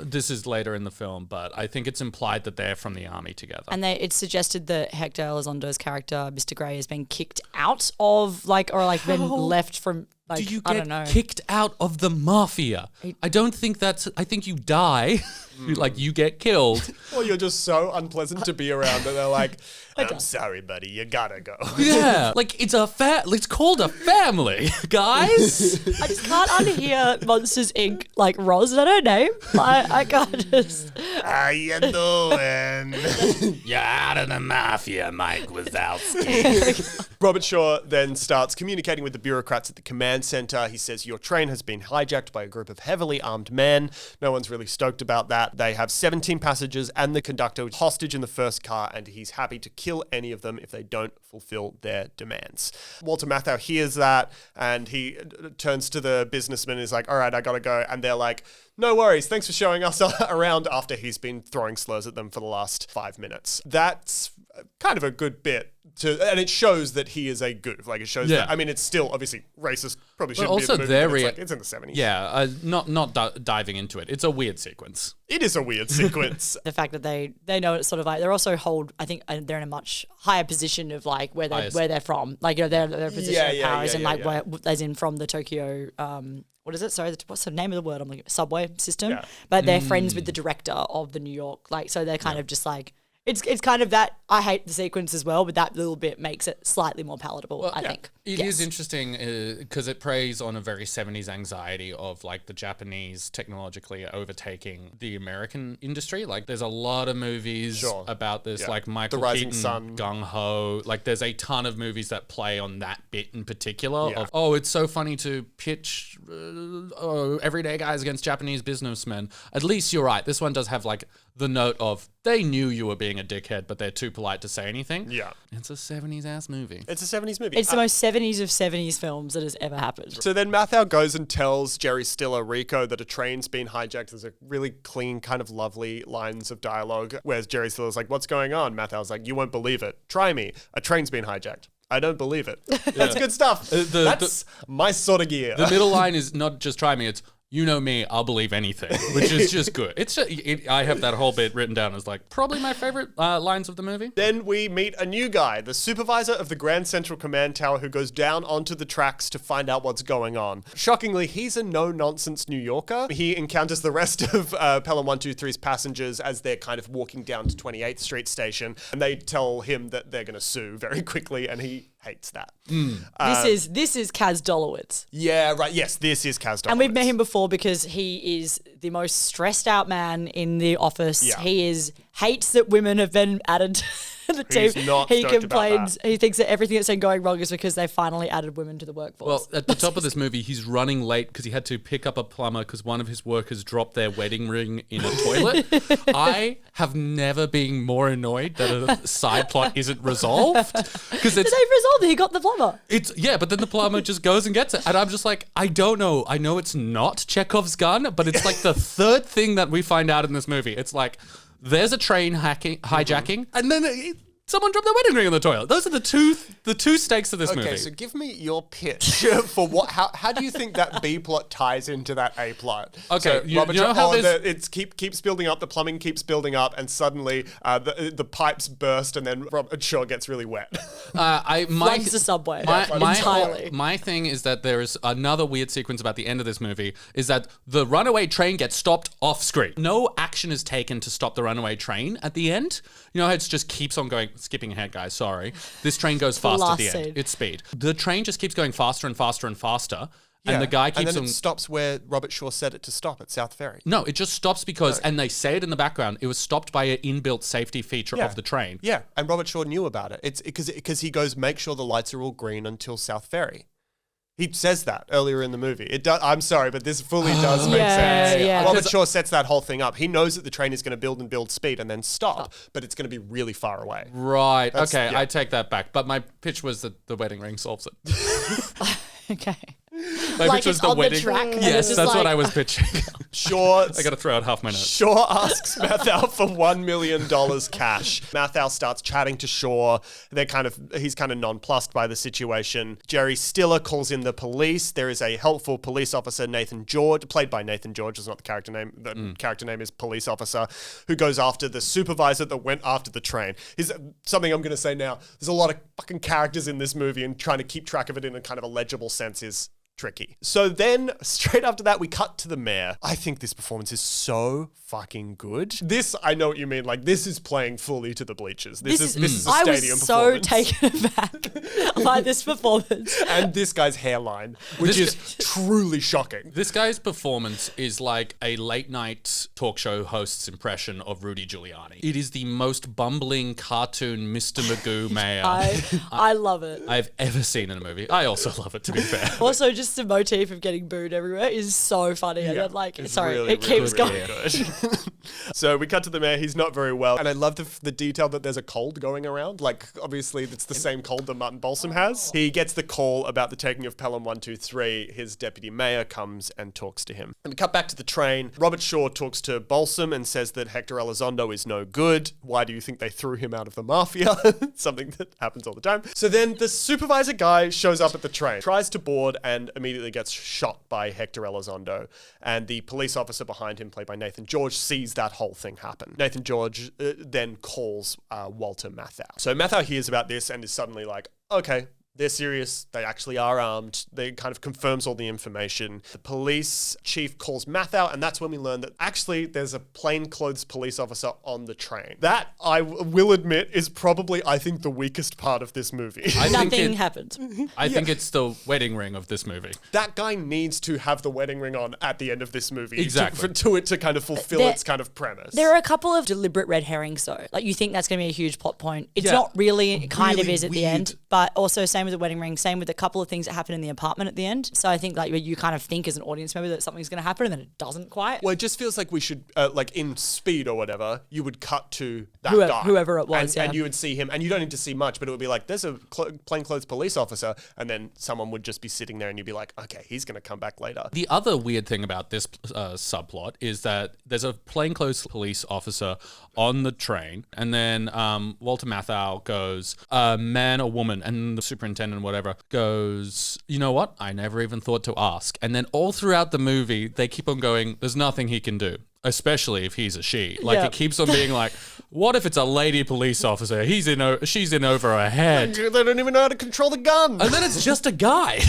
This is later in the film, but I think it's implied that they're from the army together. And it's suggested that Hector Elizondo's character, Mr. Grey, has been kicked out of been left from. Like, do you I get don't know. kicked out of the mafia? I don't think I think you die. Like, you get killed. Or you're just so unpleasant to be around that they're like, I'm sorry, buddy, you gotta go. Yeah. Like, it's called a family, guys. I just can't unhear Monsters Inc. like Roz, is that her name? I can't just. How you doing? You're out of the mafia, Mike Wazowski. Robert Shaw then starts communicating with the bureaucrats at the command center. He says, your train has been hijacked by a group of heavily armed men. No one's really stoked about that. They have 17 passengers and the conductor hostage in the first car, and he's happy to kill any of them if they don't fulfill their demands. Walter Matthau hears that, and he turns to the businessman and is like, all right, I gotta go. And they're like, no worries, thanks for showing us around, after he's been throwing slurs at them for the last 5 minutes. That's kind of a good bit. And it shows that he is a goof. Like, it shows that, I mean, it's still obviously racist, probably shouldn't also be in the movie, but it's in the 70s. Yeah, not diving into it. It's a weird sequence. It is a weird sequence. The fact that they know it's sort of like, they're also I think they're in a much higher position of like where they're from. Like, you know, they're a position of powers where, as in from the Tokyo, what is it? Sorry, what's the name of the word? I'm like, subway system. Yeah. But they're friends with the director of the New York. Like, so they're kind of just like, it's kind of that. I hate the sequence as well, but that little bit makes it slightly more palatable, I think. It is interesting because it preys on a very 70s anxiety of like the Japanese technologically overtaking the American industry. Like, there's a lot of movies about this, like Michael Rising Keaton, Sun. Gung Ho. Like, there's a ton of movies that play on that bit in particular of, it's so funny to pitch everyday guys against Japanese businessmen. At least you're right. This one does have like the note of they knew you were being a dickhead, but they're too polite to say anything. Yeah. It's a 70s ass movie. It's a 70s movie. It's the most 70s of 70s films that has ever happened. So then Mathau goes and tells Jerry Stiller, Rico, that a train's been hijacked. There's a really clean, kind of lovely lines of dialogue where Jerry Stiller's like, what's going on? Mathau's like, you won't believe it. Try me. A train's been hijacked. I don't believe it. That's good stuff. That's my sort of gear. The middle line is not just try me, it's you know me, I'll believe anything, which is just good. I have that whole bit written down as like probably my favorite lines of the movie. Then we meet a new guy, the supervisor of the Grand Central Command Tower, who goes down onto the tracks to find out what's going on. Shockingly, he's a no-nonsense New Yorker. He encounters the rest of Pelham 123's passengers as they're kind of walking down to 28th Street Station, and they tell him that they're going to sue very quickly, and he hates that. This is Kaz Dolowitz. Yeah, right. Yes, this is Kaz Dolowitz. And we've met him before because he is the most stressed out man in the office. Yeah. He hates that women have been added to the team. He's not He stoked about complains. He thinks that everything that's been going wrong is because they finally added women to the workforce. Well, at the top of this movie, he's running late because he had to pick up a plumber because one of his workers dropped their wedding ring in a toilet. I have never been more annoyed that a side plot isn't resolved. Because They've resolved it. He got the plumber. but then the plumber just goes and gets it. And I'm just like, I don't know. I know it's not Chekhov's gun, but it's like the third thing that we find out in this movie. It's like, there's a train hijacking, and then someone dropped their wedding ring in the toilet. Those are the two stakes of this movie. Okay, so give me your pitch for how do you think that B plot ties into that A plot? Okay, so you know how it keeps building up, the plumbing keeps building up, and suddenly the pipes burst, and then Robert Shaw gets really wet. Floods the subway entirely. My thing is that there is another weird sequence about the end of this movie is that the runaway train gets stopped off screen. No action is taken to stop the runaway train at the end. You know how it just keeps on going. Skipping ahead, guys, sorry. This train goes fast at the end. It's speed. The train just keeps going faster and faster and faster. And the guy keeps and then on... it stops where Robert Shaw said it to stop at South Ferry. No, it just stops because, and they say it in the background, it was stopped by an inbuilt safety feature of the train. Yeah, and Robert Shaw knew about it. It's because he goes, make sure the lights are all green until South Ferry. He says that earlier in the movie. I'm sorry, but this fully does make sense. Yeah. Robert Shaw sets that whole thing up. He knows that the train is going to build speed and then stop, but it's going to be really far away. Right. Okay, I take that back. But my pitch was that the wedding ring solves it. Okay. My Like pitch was it's on the wedding. track and Yes, it's that's just what like- I was pitching. Shaw, I got to throw out half my notes. Shaw asks Mathau for $1 million cash. Mathau starts chatting to Shaw. He's kind of nonplussed by the situation. Jerry Stiller calls in the police. There is a helpful police officer, Nathan George, played by Nathan George, is not the character name. The character name is police officer, who goes after the supervisor that went after the train. Something I'm going to say now. There's a lot of fucking characters in this movie, and trying to keep track of it in a kind of a legible sense is tricky. So then, straight after that, we cut to the mayor. I think this performance is so fucking good. This, I know what you mean. Like, this is playing fully to the bleachers. This is a stadium I was so performance. taken aback by this performance. And this guy's hairline, which is truly shocking. This guy's performance is like a late night talk show host's impression of Rudy Giuliani. It is the most bumbling cartoon Mr. Magoo mayor I love it. I've ever seen in a movie. I also love it, to be fair. Also, just the motif of getting booed everywhere is so funny. And then, like, It's sorry, really, it keeps really, going. really good. So we cut to the mayor. He's not very well. And I love the detail that there's a cold going around. Like, obviously, it's the same cold that Martin Balsam has. He gets the call about the taking of Pelham 123. His deputy mayor comes and talks to him. And we cut back to the train. Robert Shaw talks to Balsam and says that Hector Elizondo is no good. Why do you think they threw him out of the mafia? Something that happens all the time. So then the supervisor guy shows up at the train, tries to board, and immediately gets shot by Hector Elizondo. And the police officer behind him, played by Nathan George, sees that whole thing happen. Nathan George then calls Walter Mathau. So Mathau hears about this and is suddenly like, okay, they're serious. They actually are armed. They kind of confirms all the information. The police chief calls Mathau, and that's when we learn that actually there's a plainclothes police officer on the train. That, I will admit, is probably, I think, the weakest part of this movie. Nothing happened. I think it's the wedding ring of this movie. That guy needs to have the wedding ring on at the end of this movie. Exactly. To it to kind of fulfill its kind of premise. There are a couple of deliberate red herrings, though. Like, you think that's going to be a huge plot point. It's Yeah. not really. It kind of Really is at the weird. end. But also, same same with the wedding ring, same with a couple of things that happen in the apartment at the end. So I think like you kind of think as an audience member that something's going to happen and then it doesn't quite. Well, it just feels like we should, like in Speed or whatever, you would cut to that guy. Whoever it was, and you would see him, and you don't need to see much, but it would be like, there's a plainclothes police officer, and then someone would just be sitting there and you'd be like, okay, he's going to come back later. The other weird thing about this subplot is that there's a plainclothes police officer on the train, and then Walter Matthau goes, man or woman, and the superintendent, whatever, goes, you know what? I never even thought to ask. And then all throughout the movie, they keep on going, there's nothing he can do. Especially if he's a she. Like, it keeps on being like, what if it's a lady police officer? She's in over her head. They don't even know how to control the gun. And then it's just a guy.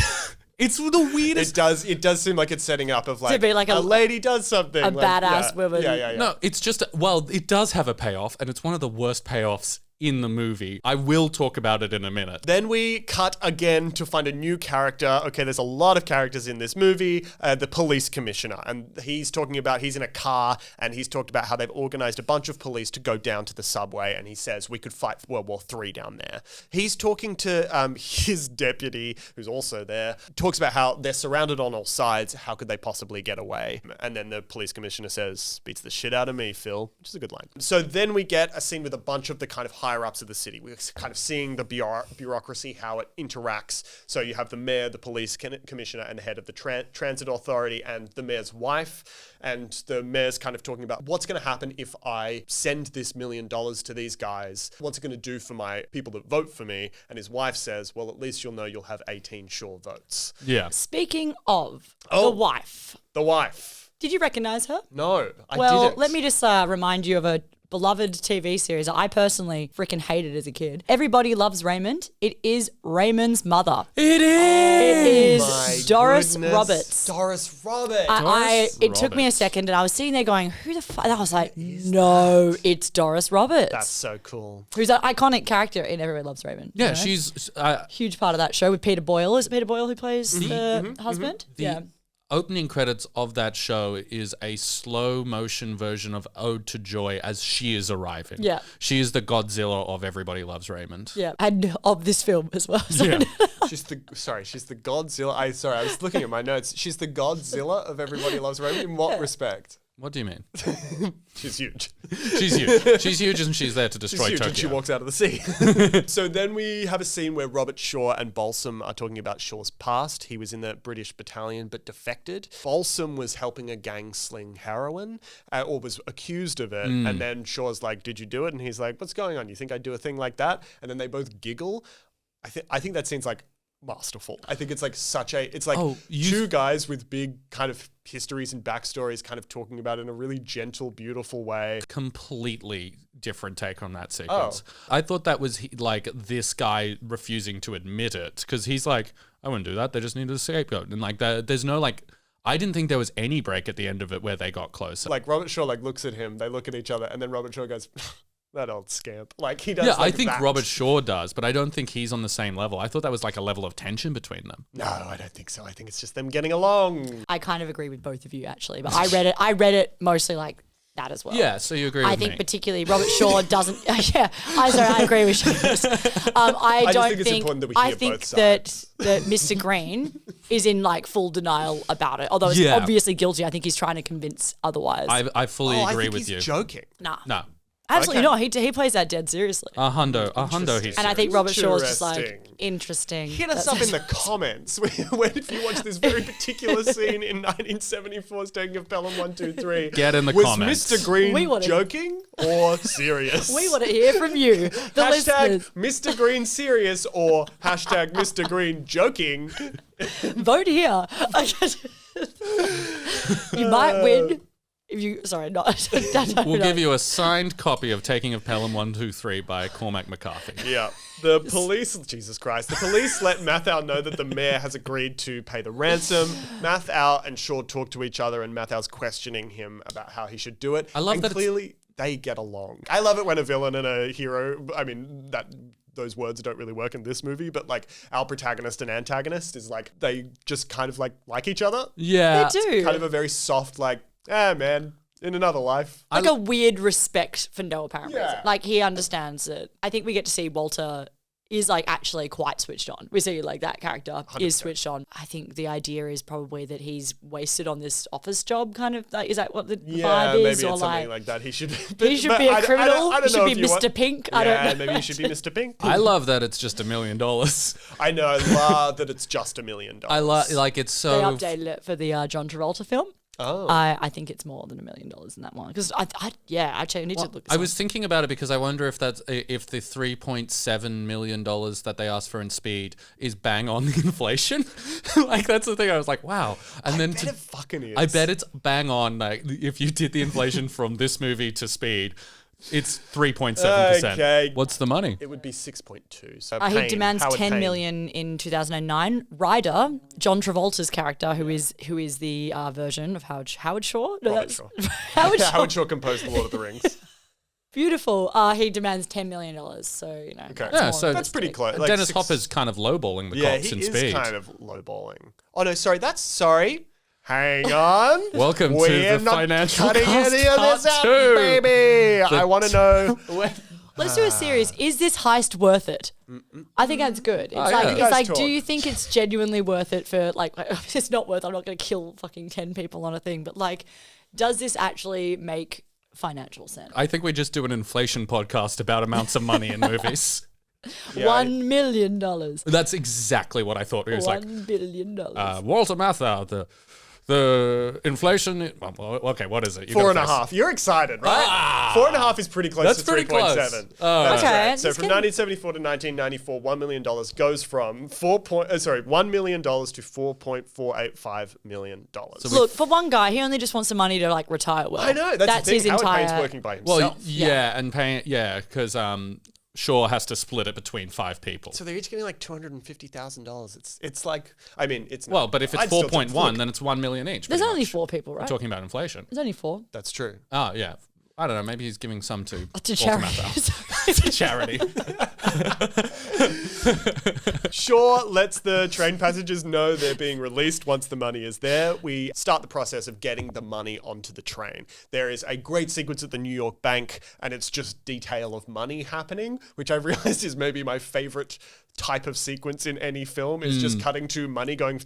It's the weirdest. It does seem like it's setting up of like, to be like a lady does something. A badass woman. Yeah. No, it's just, it does have a payoff, and it's one of the worst payoffs in the movie. I will talk about it in a minute. Then we cut again to find a new character. Okay, there's a lot of characters in this movie. The police commissioner. And he's talking about, he's in a car, and he's talked about how they've organized a bunch of police to go down to the subway. And he says, we could fight World War III down there. He's talking to his deputy, who's also there, talks about how they're surrounded on all sides. How could they possibly get away? And then the police commissioner says, beats the shit out of me, Phil, which is a good line. So then we get a scene with a bunch of the kind of higher-ups of the city. We're kind of seeing the bureaucracy, how it interacts. So you have the mayor, the police commissioner, and the head of the transit authority, and the mayor's wife. And the mayor's kind of talking about what's going to happen if I send this $1 million to these guys. What's it going to do for my people that vote for me? And his wife says, well, at least you'll know you'll have 18 sure votes. Yeah. Speaking of the wife. The wife. Did you recognize her? No, I Well, didn't. let me just remind you of a beloved TV series I personally freaking hated as a kid. Everybody Loves Raymond. It is Raymond's mother. It is! It is My Doris goodness. Roberts. Doris Roberts. It took me a second and I was sitting there going, who the fuck? And I was like, no, it's Doris Roberts. That's so cool. Who's an iconic character in Everybody Loves Raymond. Yeah, you know? she's... huge part of that show with Peter Boyle. Is it Peter Boyle who plays the husband? Yeah. Opening credits of that show is a slow motion version of Ode to Joy as she is arriving. Yeah. She is the Godzilla of Everybody Loves Raymond. Yeah. And of this film as well. So Yeah. She's the Godzilla. I was looking at my notes. She's the Godzilla of Everybody Loves Raymond. In what respect? What do you mean? She's huge. She's huge. She's huge and she's there to destroy She's huge Tokyo. and she walks out of the sea. So then we have a scene where Robert Shaw and Balsam are talking about Shaw's past. He was in the British battalion but defected. Balsam was helping a gang sling heroin or was accused of it. And then Shaw's like, did you do it? And he's like, what's going on? You think I'd do a thing like that? And then they both giggle. I think that scene's like masterful. I think it's like two guys with big kind of histories and backstories kind of talking about it in a really gentle, beautiful way. Completely different take on that sequence. I thought that was like this guy refusing to admit it because he's like, I wouldn't do that. They just needed a scapegoat. And like there's no like, I didn't think there was any break at the end of it where they got closer. Like Robert Shaw like looks at him, they look at each other, and then Robert Shaw goes, that old scamp. Like he does. Yeah, like I think that. Robert Shaw does, but I don't think he's on the same level. I thought that was like a level of tension between them. No, I don't think so. I think it's just them getting along. I kind of agree with both of you actually, but I read it mostly like that as well. Yeah, so you agree with I me. think particularly Robert Shaw doesn't. I agree with Shaw. I don't think it's important that we I hear think both that sides. that Mr. Green is in like full denial about it. Although he's obviously guilty, I think he's trying to convince otherwise. I fully I agree think with he's you. joking. Nah, No. absolutely Okay. not. He plays that dead seriously. A hundo he's And I think Robert Shaw's just like Interesting. interesting. Hit us up in the comments when if you watch this very particular scene in 1974's Taking of Pelham 1 2 3. Get in the was comments. Mr. Green We wanna- joking or serious? We want to hear from you, the Hashtag listeners. Mr. Green serious or hashtag Mr. Green joking. Vote here. You might win. If you, sorry, not. We'll give you a signed copy of Taking of Pelham 1 2 3 by Cormac McCarthy. Yeah. The police, Jesus Christ, the police let Matthau know that the mayor has agreed to pay the ransom. Matthau and Shaw talk to each other and Mathau's questioning him about how he should do it. I love and that it's- clearly they get along. I love it when a villain and a hero, I mean, those words don't really work in this movie, but like our protagonist and antagonist is like, they just kind of like each other. Yeah. They do. Kind of a very soft, like, man, in another life. Like a weird respect for no apparent Yeah. reason. Like he understands it. I think we get to see Walter is like actually quite switched on. We see like that character 100%. is switched on. I think the idea is probably that he's wasted on this office job kind of like, is that what the vibe is? Maybe Or it's something like that. He should be a criminal. I don't He should know be if you Mr. want- Pink. I don't know. Maybe he should be Mr. Pink. I love that it's just $1 million. I know. I love that it's just $1 million. I love like it's They so. updated it for the John Travolta film. Oh. I think it's more than $1 million in that one because I actually need to look. This I up. was thinking about it because I wonder if that's if the $3.7 million that they asked for in Speed is bang on the inflation. Like that's the thing. I was like, wow. And then bet it fucking is. I bet it's bang on. Like if you did the inflation from this movie to Speed, it's 3.7%. Okay. What's the money? It would be 6.2. So He Payne, demands Howard $10 Payne. million in 2009. Ryder, John Travolta's character, who is the version of Howard Shore. No, Robert that's- Shaw. Howard Shore. Howard Shaw composed The Lord of the Rings. Beautiful. He demands $10 million. So Okay. that's Yeah, more so That's pretty close. Like Dennis 6 Hopper's kind of lowballing the Yeah, cops he in is Speed. kind of lowballing. Oh no, sorry. Hang on. Welcome to We're the not financial cutting cast any of part this out, 2. baby. I want to know. Let's do a series. Is this heist worth it? I think that's good. It's yeah. like, You it's guys like, talk. do you think it's genuinely worth it for like it's not worth. I'm not going to kill fucking 10 people on a thing, but like, does this actually make financial sense? I think we just do an inflation podcast about amounts of money in movies. Yeah, $1 million. That's exactly what I thought. It was like $1 billion. Walter Matthau, the inflation. Well, okay, what is it? You 4.5. You're excited, right? 4.5 is pretty close That's to pretty 3.7. close. That's Okay, right. So just from kidding. 1974 to 1994, $1 million goes from $1 million to $4.485 million. Look, for one guy, he only just wants the money to like retire well. I know. That's the thing. his Howard entire. Payne's working by himself. Well, yeah, and paying, because Shaw has to split it between 5 people. So they're each getting like $250,000. It's like, I mean, it's not. Well, but if it's I'd still take 4.1, then it's 1 million each. There's pretty only much. 4 people, right? We're talking about inflation. There's only 4 That's true. Oh, yeah. I don't know. Maybe he's giving some to to Walter charities. Matthau. To charity. Shaw lets the train passengers know they're being released once the money is there. We start the process of getting the money onto the train. There is a great sequence at the New York bank, and it's just detail of money happening, which I've realized is maybe my favorite type of sequence in any film, is just cutting to money going...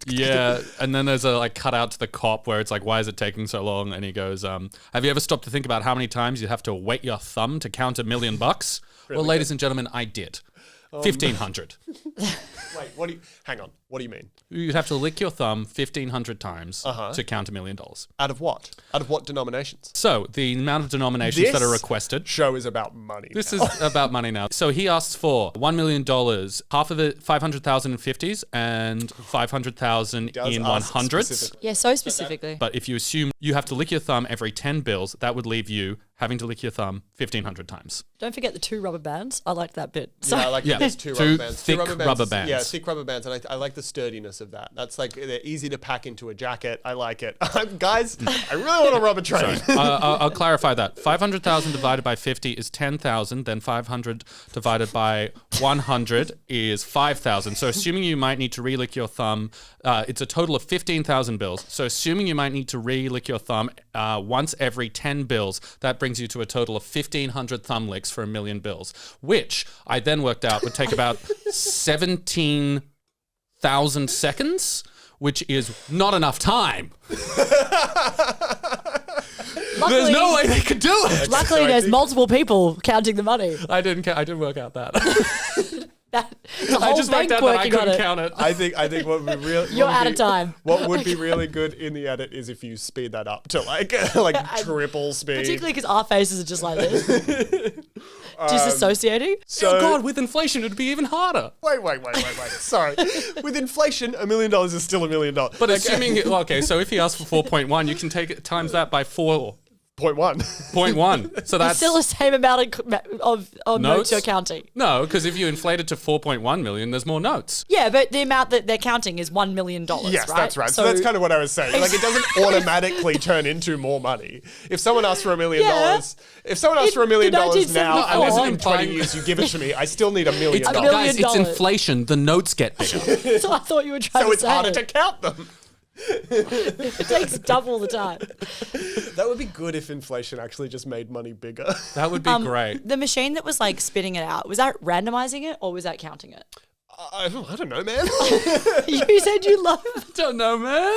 Yeah, and then there's a like cut out to the cop where it's like, why is it taking so long? And he goes, have you ever stopped to think about how many times you have to wet your thumb to count $1 million? Well, ladies and gentlemen, I did. 1,500. Wait, hang on. What do you mean? You'd have to lick your thumb 1,500 times to count $1 million. Out of what? Out of what denominations? So the amount of denominations that are requested. Show is about money. This is about money now. So he asks for $1 million, half of it 500,000 in 50s and 500,000 Does in ask 100s. specifically. Yeah, so specifically. But if you assume you have to lick your thumb every 10 bills, that would leave you having to lick your thumb 1,500 times. Don't forget the 2 rubber bands. I liked that bit. So Yeah, I like Yeah, there's two two rubber bands. thick rubber is- bands. Yeah, thick rubber bands, and I like the sturdiness of that. That's like, they're easy to pack into a jacket. I like it. Guys, I really want a rubber train. I'll clarify that. 500,000 divided by 50 is 10,000. Then 500 divided by 100 is 5,000. So assuming you might need to relick your thumb, it's a total of 15,000 bills. So assuming you might need to relick your thumb once every 10 bills, that brings you to a total of 1,500 thumb licks for 1 million bills, which I then worked out would take about 17,000 seconds, which is not enough time. luckily, There's no way they could do it. luckily there's multiple people counting the money. I didn't work out that. The I whole just worked bank out that I working on couldn't it. count it. I think what would be real. You're out of time. What would be really good in the edit is if you speed that up to like triple speed. Particularly because our faces are just like this. Disassociating. So, Oh God, with inflation, it'd be even harder. wait. Sorry. With inflation, $1 million is still $1 million. But assuming, well, okay, so if he asks for 4.1, you can take it times that by 4.1. 0.1. So that's It's still the same amount of notes Notes? you're counting. no, because if you inflate it to 4.1 million, there's more notes. Yeah, but the amount that they're counting is $1 million. Yes, right? that's right. So that's kind of what I was saying. Like, it doesn't automatically turn into more money. If someone asks for $1 million, Yeah. if someone asks for $1 million now, and 1974. then in 20 years you give it to me, I still need $1 million. It's, million guys, it's dollars. inflation. The notes get bigger. So I thought you were trying So to it's say. harder to count them. It takes double the time. That would be good if inflation actually just made money bigger. That would be great. The machine that was like spitting it out, was that randomizing it or was that counting it? I don't know, man. You said you love. Don't know, man.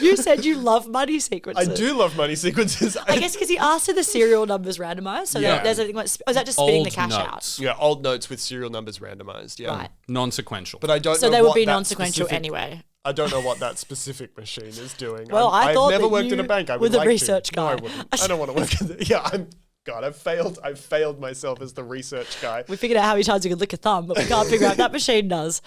You said you love money sequences. I do love money sequences. I guess because he asked for the serial numbers randomized. So Yeah. there's a thing like, is that just spitting Old the cash notes. Yeah, old notes with serial numbers randomized. Yeah, out? Right. Non-sequential. but I don't. So know they would what be that non-sequential specific- anyway. I don't know what that specific machine is doing. Well, I thought I've never that worked in a you bank. I were would the like research to. guy. No, I wouldn't. I don't want to work in the. Yeah, God, I've failed myself as the research guy. We figured out how many times we could lick a thumb, but we can't figure out what that machine does.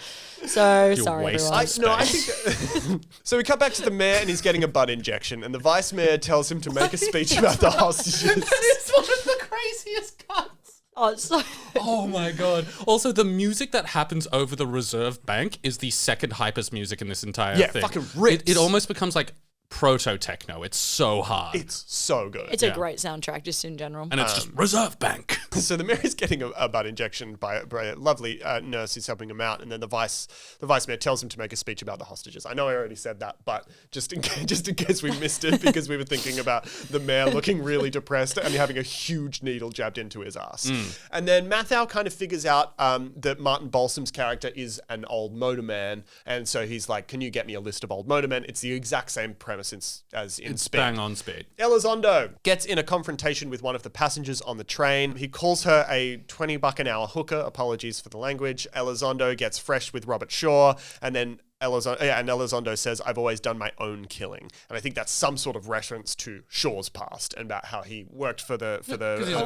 So You're sorry, wasting everyone. I think. So we cut back to the mayor, and he's getting a butt injection, and the vice mayor tells him to make a speech about the hostages. It's one of the craziest cuts. Oh, it's so Oh my god. Also, the music that happens over the Reserve Bank is the second hypest music in this entire Yeah, thing. fucking rips. It almost becomes like proto-techno. It's so hard. It's so good. it's a great soundtrack just in general. and it's just Reserve Bank. So the mayor is getting a butt injection by a lovely nurse who's helping him out, and then the vice mayor tells him to make a speech about the hostages. I know I already said that, but just in case we missed it, because we were thinking about the mayor looking really depressed and having a huge needle jabbed into his ass. And then Mathau kind of figures out that Martin Balsam's character is an old motorman, and so he's like, "Can you get me a list of old motormen?" It's the exact same premise as in Speed. Bang on Speed. Elizondo gets in a confrontation with one of the passengers on the train. He calls her a $20 an hour hooker. Apologies for the language. Elizondo gets fresh with Robert Shaw, and then Elizondo says, "I've always done my own killing," and I think that's some sort of reference to Shaw's past and about how he worked for the he's a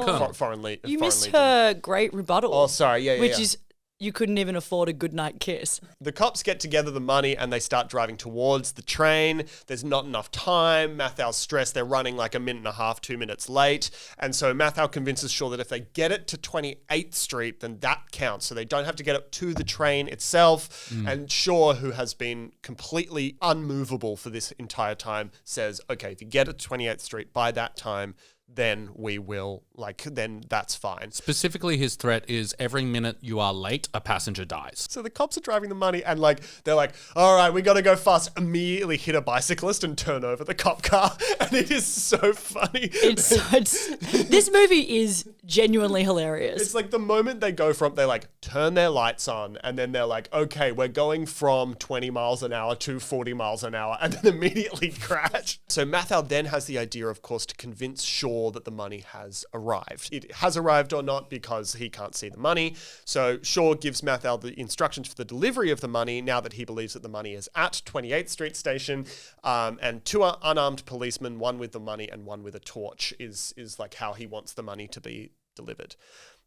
colonel. foreign legion. You missed her great rebuttal. Oh, sorry. Yeah. Which is you couldn't even afford a goodnight kiss. The cops get together the money and they start driving towards the train. There's not enough time. Mathau's stressed. They're running like a minute and a half, 2 minutes late. And so Mathau convinces Shaw that if they get it to 28th Street, then that counts. So they don't have to get it to the train itself. And Shaw, who has been completely unmovable for this entire time, says, okay, if you get it to 28th Street by that time, then we will, then that's fine. Specifically, his threat is every minute you are late, a passenger dies. So the cops are driving the money and they're like, all right, we got to go fast. Immediately hit a bicyclist and turn over the cop car. And it is so funny. This movie is genuinely hilarious. It's like the moment they turn their lights on and then they're like, okay, we're going from 20 miles an hour to 40 miles an hour, and then immediately crash. So Mathau then has the idea, of course, to convince Shaw that the money has arrived. It has arrived or not because he can't see the money. So Shaw gives Mathau the instructions for the delivery of the money now that he believes that the money is at 28th Street Station. And two unarmed policemen, one with the money and one with a torch, is like how he wants the money to be delivered.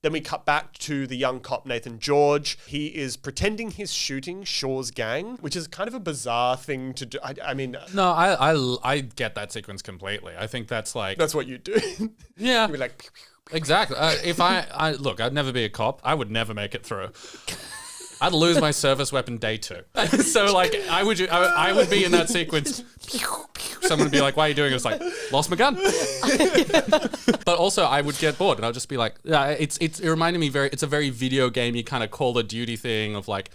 Then we cut back to the young cop, Nathan George. He is pretending he's shooting Shaw's gang, which is kind of a bizarre thing to do. I mean... No, I get that sequence completely. I think that's like... That's what you do. Yeah. You'd be like... Exactly. If I look, I'd never be a cop. I would never make it through. I'd lose my service weapon day 2. So I would be in that sequence. Someone would be like, "Why are you doing it?" It's like, lost my gun. But also, I would get bored, and I'll just be like, it reminded me it's a very video gamey kind of Call of Duty thing of like.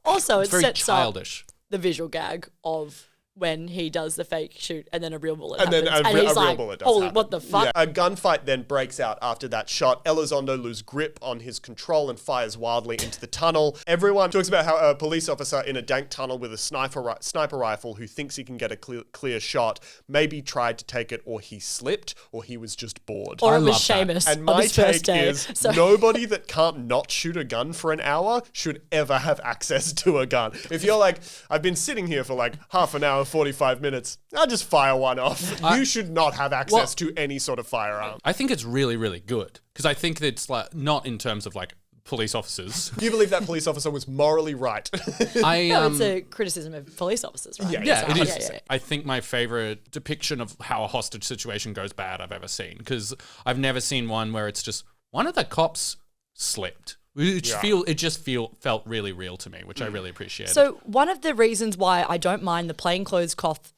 Also, it's it very sets childish. up the visual gag of when he does the fake shoot and then a real bullet And happens. then a he's real like, bullet does holy, happen. what the fuck? Yeah. A gunfight then breaks out after that shot. Elizondo loses grip on his control and fires wildly into the tunnel. Everyone talks about how a police officer in a dank tunnel with a sniper rifle who thinks he can get a clear shot maybe tried to take it, or he slipped, or he was just bored. Or I it was love that. Seamus And on my his first take day. is So- nobody that can't not shoot a gun for an hour should ever have access to a gun. If you're like, I've been sitting here for like half an hour, 45 minutes, I'll just fire one off. You should not have access to any sort of firearm. I think it's really, really good because I think that it's like not in terms of like police officers. You believe that police officer was morally right? No, it's a criticism of police officers, right? Yeah, it is. Yeah. I think my favorite depiction of how a hostage situation goes bad I've ever seen, because I've never seen one where it's just one of the cops slipped. It just felt really real to me, which I really appreciated. So one of the reasons why I don't mind the plainclothes cough?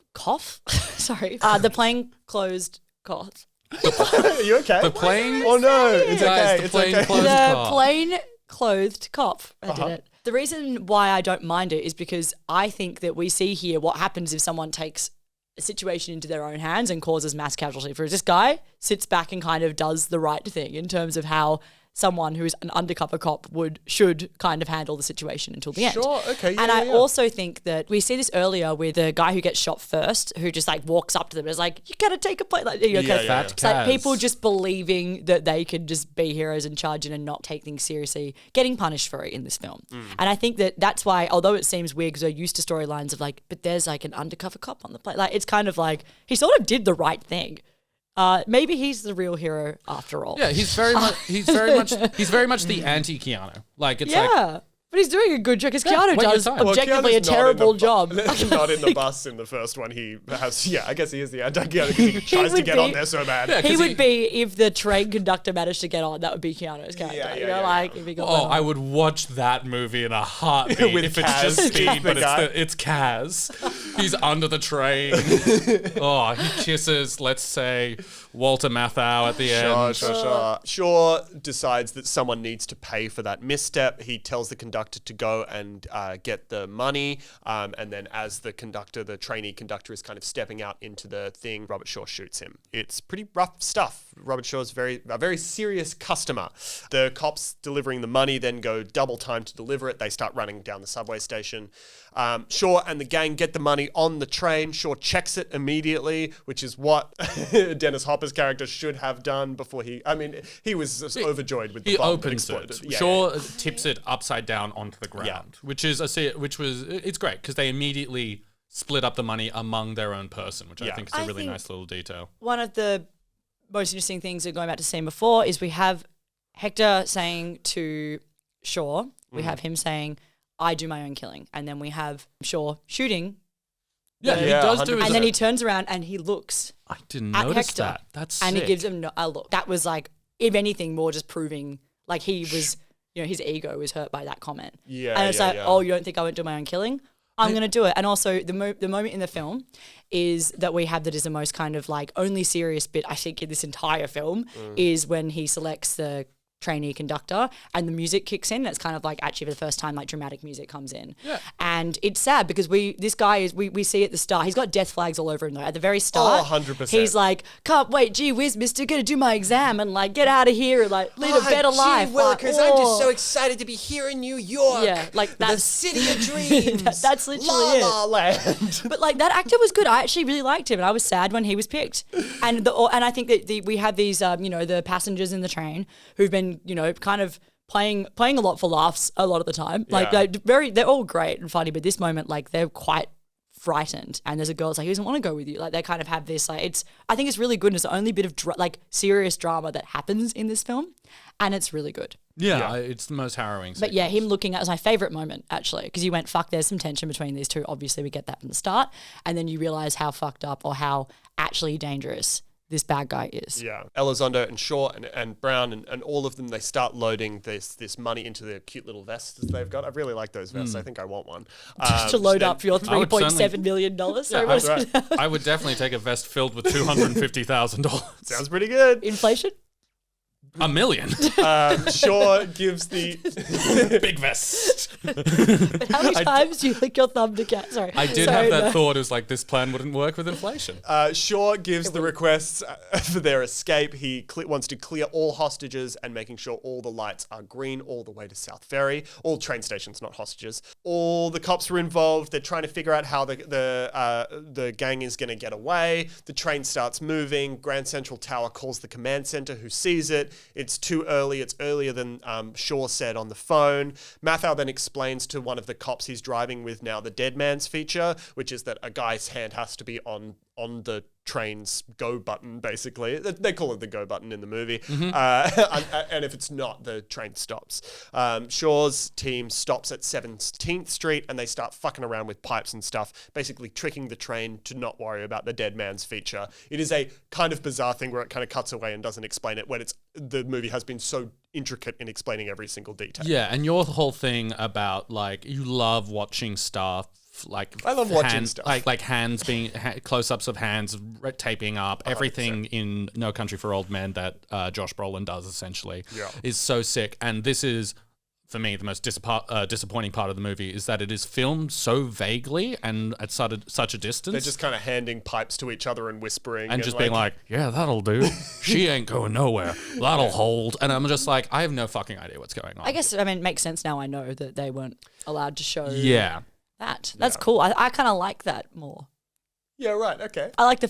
Sorry. The plainclothes cough. Are you okay? the plane. Oh no, it's Guys, okay. the It's plain okay. clothes The cough. plain clothed cop. I did it. The reason why I don't mind it is because I think that we see here what happens if someone takes a situation into their own hands and causes mass casualty. Whereas this guy sits back and kind of does the right thing in terms of how someone who is an undercover cop should kind of handle the situation until the end. Sure, okay, yeah, and I yeah. also think that we see this earlier with the guy who gets shot first, who just like walks up to them and is like, you gotta take a plate. Like, you know, it's like people just believing that they can just be heroes and charge in and not take things seriously, getting punished for it in this film. And I think that that's why, although it seems weird because we're used to storylines of like, but there's like an undercover cop on the plate. Like, it's kind of like, he sort of did the right thing. Maybe he's the real hero after all. Yeah, he's very much the anti-Keanu. Like, it's like, but he's doing a good job because Keanu wait your does time. objectively a Keanu's not terrible in the job. Not in the bus in the first one. He has, I guess he is the anti-Keanu because he tries to would get be- on there so bad. He would be, if the train conductor managed to get on, that would be Keanu's character. Yeah, you yeah, know, yeah, like yeah. if he got oh, let on. I would watch that movie in a heartbeat With if it's Kaz, just Speed, the but guy. it's Kaz. He's under the train. Oh, he kisses, let's say, Walter Matthau at the end. Sure. Shaw decides that someone needs to pay for that misstep. He tells the conductor to go and get the money. And then as the trainee conductor is kind of stepping out into the thing, Robert Shaw shoots him. It's pretty rough stuff. Robert Shaw's a very serious customer. The cops delivering the money then go double time to deliver it. They start running down the subway station. Shaw and the gang get the money on the train. Shaw checks it immediately, which is what Dennis Hopper's character should have done before he was overjoyed with the He bomb that opens exploded. it. Shaw tips it upside down onto the ground, Yeah. it's great because they immediately split up the money among their own person, which I Yeah. think is a I really think- nice little detail. One of the most interesting things that going back to scene before is we have Hector saying to Shaw, we have him saying, I do my own killing. And then we have Shaw shooting. Yeah, he does do 100%. his And then he turns around and he looks I didn't at notice Hector. that. That's and sick. he gives him a look. That was like, if anything, more just proving like he was, you know, his ego was hurt by that comment. Yeah, And it's yeah, like, yeah. oh, you don't think I won't do my own killing? I'm going to do it. And also the moment in the film is that we have that is the most kind of like only serious bit I think in this entire film is when he selects the trainee conductor and the music kicks in. It's kind of like actually for the first time like dramatic music comes in. Yeah. And it's sad because we see at the start, he's got death flags all over him though. At the very start, 100%. he's like, can't wait, gee whiz, mister, gonna do my exam and like get out of here and like lead a better life. Like, oh. excited to be here in New York. Yeah, like that's city of dreams. that's literally it. La Land. But like that actor was good. I actually really liked him, and I was sad when he was picked. And I think that we have these, the passengers in the train who've been, kind of playing a lot for laughs a lot of the time. Like they're all great and funny, but this moment, like they're quite frightened. And there's a girl that's like, he doesn't want to go with you. Like they kind of have this, like I think it's really good. And it's the only bit of serious drama that happens in this film, and it's really good. Yeah, it's the most harrowing. But yeah, him looking at was my favorite moment actually, because you went, fuck, there's some tension between these two. Obviously, we get that from the start, and then you realize how fucked up or how actually dangerous this bad guy is. Yeah, Elizondo and Shaw and Brown and all of them, they start loading this money into their cute little vests that they've got. I really like those vests. I think I want one. Just to load then- up your I would $3.7 million. Sorry, Yeah, what was it? I would definitely take a vest filled with $250,000. Sounds pretty good. Inflation? $1 million. Shaw gives the Big vest. But how many times do you lick your thumb to get? Sorry. I did Sorry, have that no. thought. It was like, this plan wouldn't work with inflation. Shaw gives the requests for their escape. He wants to clear all hostages and making sure all the lights are green all the way to South Ferry. All train stations, not hostages. All the cops were involved. They're trying to figure out how the gang is going to get away. The train starts moving. Grand Central Tower calls the command center, who sees it. It's too early. It's earlier than Shaw said on the phone. Matthau then explains to one of the cops he's driving with now the dead man's feature, which is that a guy's hand has to be on the train's go button, basically. They call it the go button in the movie. And if it's not, the train stops. Shaw's team stops at 17th Street and they start fucking around with pipes and stuff, basically tricking the train to not worry about the dead man's feature. It is a kind of bizarre thing where it kind of cuts away and doesn't explain it when the movie has been so intricate in explaining every single detail. Yeah, and your whole thing about, like, you love watching stuff. Like I love watching stuff. like hands being close-ups of hands taping up, everything in No Country for Old Men that Josh Brolin does essentially is so sick. And this is for me, the most disappointing part of the movie is that it is filmed so vaguely and at such a distance. They're just kind of handing pipes to each other and whispering. And just being like, yeah, that'll do. She ain't going nowhere. That'll hold. And I'm just like, I have no fucking idea what's going on. I guess, I mean, it makes sense now. I know that they weren't allowed to show that. That's cool. I kind of like that more. Yeah, right. Okay. I like the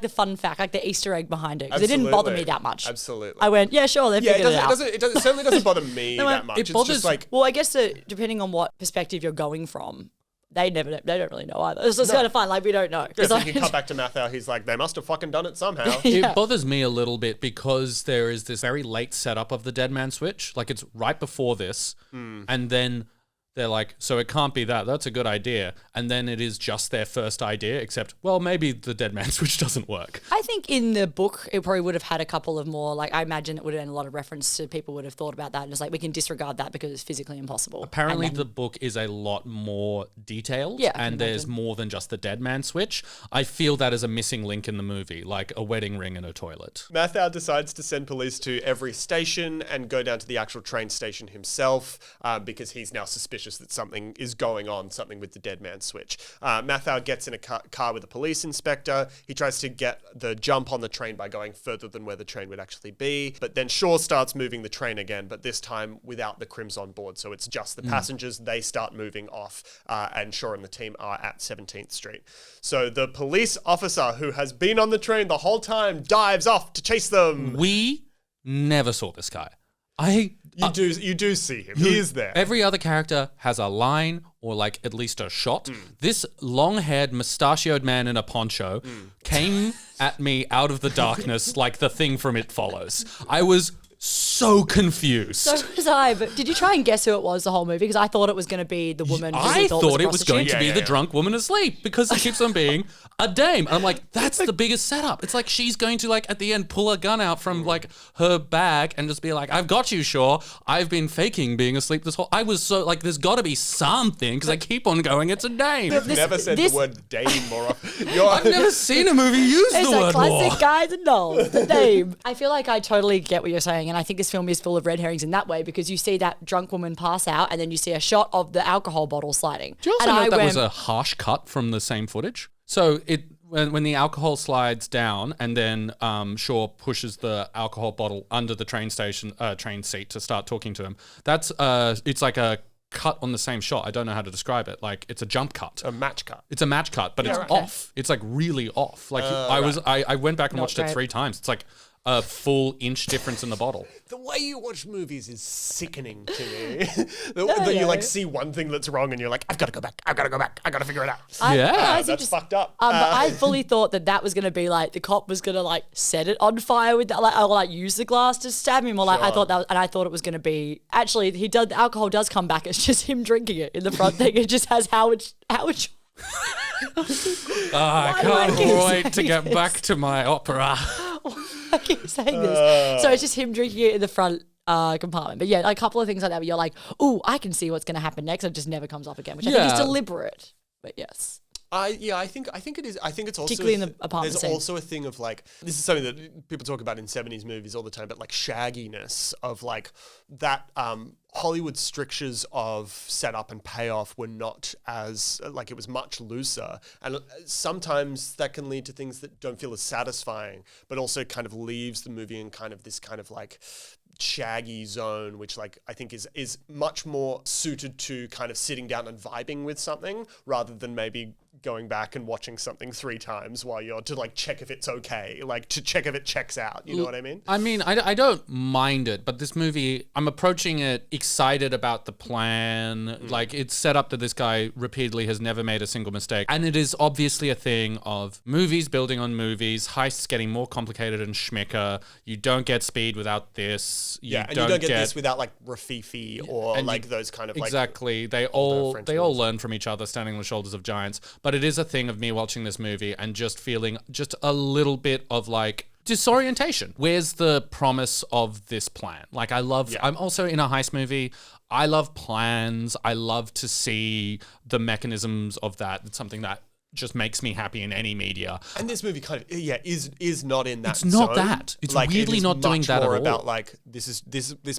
fun fact, like the Easter egg behind it. Because it didn't bother me that much. Absolutely. I went, yeah, sure, they figured it out. It certainly doesn't bother me that much. It bothers, it's just like... Well, I guess depending on what perspective you're going from, they don't really know either. It's kind of fun, like we don't know. Because you can cut back to Matthau, he's like, they must have fucking done it somehow. It bothers me a little bit because there is this very late setup of the dead man switch. Like it's right before this, and then they're like, so it can't be that. That's a good idea. And then it is just their first idea, except, well, maybe the dead man switch doesn't work. I think in the book, it probably would have had a couple of more, like, I imagine it would have been a lot of reference to people would have thought about that. And it's like, we can disregard that because it's physically impossible. Apparently, the book is a lot more detailed. Yeah, and there's more than just the dead man switch. I feel that as a missing link in the movie, like a wedding ring and a toilet. Matthau decides to send police to every station and go down to the actual train station himself because he's now suspicious that something is going on, something with the dead man switch. Matthau gets in a car with a police inspector. He tries to get the jump on the train by going further than where the train would actually be. But then Shaw starts moving the train again, but this time without the Crims on board. So it's just the passengers. They start moving off and Shaw and the team are at 17th Street. So the police officer who has been on the train the whole time dives off to chase them. We never saw this guy. You do see him. He is there. Every other character has a line or like at least a shot. This long-haired, mustachioed man in a poncho came at me out of the darkness like the thing from It Follows. I was so confused. So was I, but did you try and guess who it was the whole movie? Because I thought it was going to be the woman. I thought it was going to be the drunk woman asleep because it keeps on being a dame. And I'm like, that's the biggest setup. It's like she's going to like at the end pull a gun out from like her bag and just be like, I've got you, Shaw. I've been faking being asleep this whole... I was so like, there's got to be something because I keep on going, it's a dame. You've never said the word dame more often. I've never seen a movie use the word classic more. Guys and dolls, the name. I feel like I totally get what you're saying, and I think this film is full of red herrings in that way because you see that drunk woman pass out and then you see a shot of the alcohol bottle sliding. Do you also know that was a harsh cut from the same footage? So when the alcohol slides down and then Shaw pushes the alcohol bottle under the train seat to start talking to him, that's it's like a cut on the same shot. I don't know how to describe it. Like it's a jump cut. A match cut. It's a match cut, but it's off. It's like really off. Like I went back and watched it 3 times. It's like a full inch difference in the bottle. The way you watch movies is sickening to me. That you like see one thing that's wrong and you're like, I've got to go back. I've got to figure it out. That's fucked up. But I fully thought that was going to be like the cop was going to like set it on fire with that, like, or like use the glass to stab him, or like I thought that, and I thought it was going to be actually the alcohol does come back. It's just him drinking it in the front thing. It just has Howard. I can't wait to get back to my opera. I keep saying this. So it's just him drinking it in the front compartment. But yeah, a couple of things like that where you're like, ooh, I can see what's going to happen next. And it just never comes up again, which I think is deliberate. But yes. I think it is. I think it's also particularly in the apartment There's scene. also a thing of like, this is something that people talk about in 70s movies all the time, but like shagginess of like that Hollywood strictures of setup and payoff were not as like, it was much looser, and sometimes that can lead to things that don't feel as satisfying, but also kind of leaves the movie in kind of this kind of like shaggy zone, which like I think is much more suited to kind of sitting down and vibing with something rather than maybe going back and watching something 3 times while you're to like check if it's okay, like to check if it checks out. You know what I mean? I mean, I don't mind it, but this movie, I'm approaching it excited about the plan. Like it's set up that this guy repeatedly has never made a single mistake. And it is obviously a thing of movies building on movies, heists getting more complicated and schmicker. You don't get speed without this. You don't get this without like Rafifi or like those kind of like... Exactly. They all learn from each other standing on the shoulders of giants. But it is a thing of me watching this movie and just feeling just a little bit of like disorientation. Where's the promise of this plan? Like I'm also in a heist movie. I love plans. I love to see the mechanisms of that. It's something that just makes me happy in any media. And this movie kind of is not in that. It's not zone. that. It's like, weirdly not doing that at all. About like this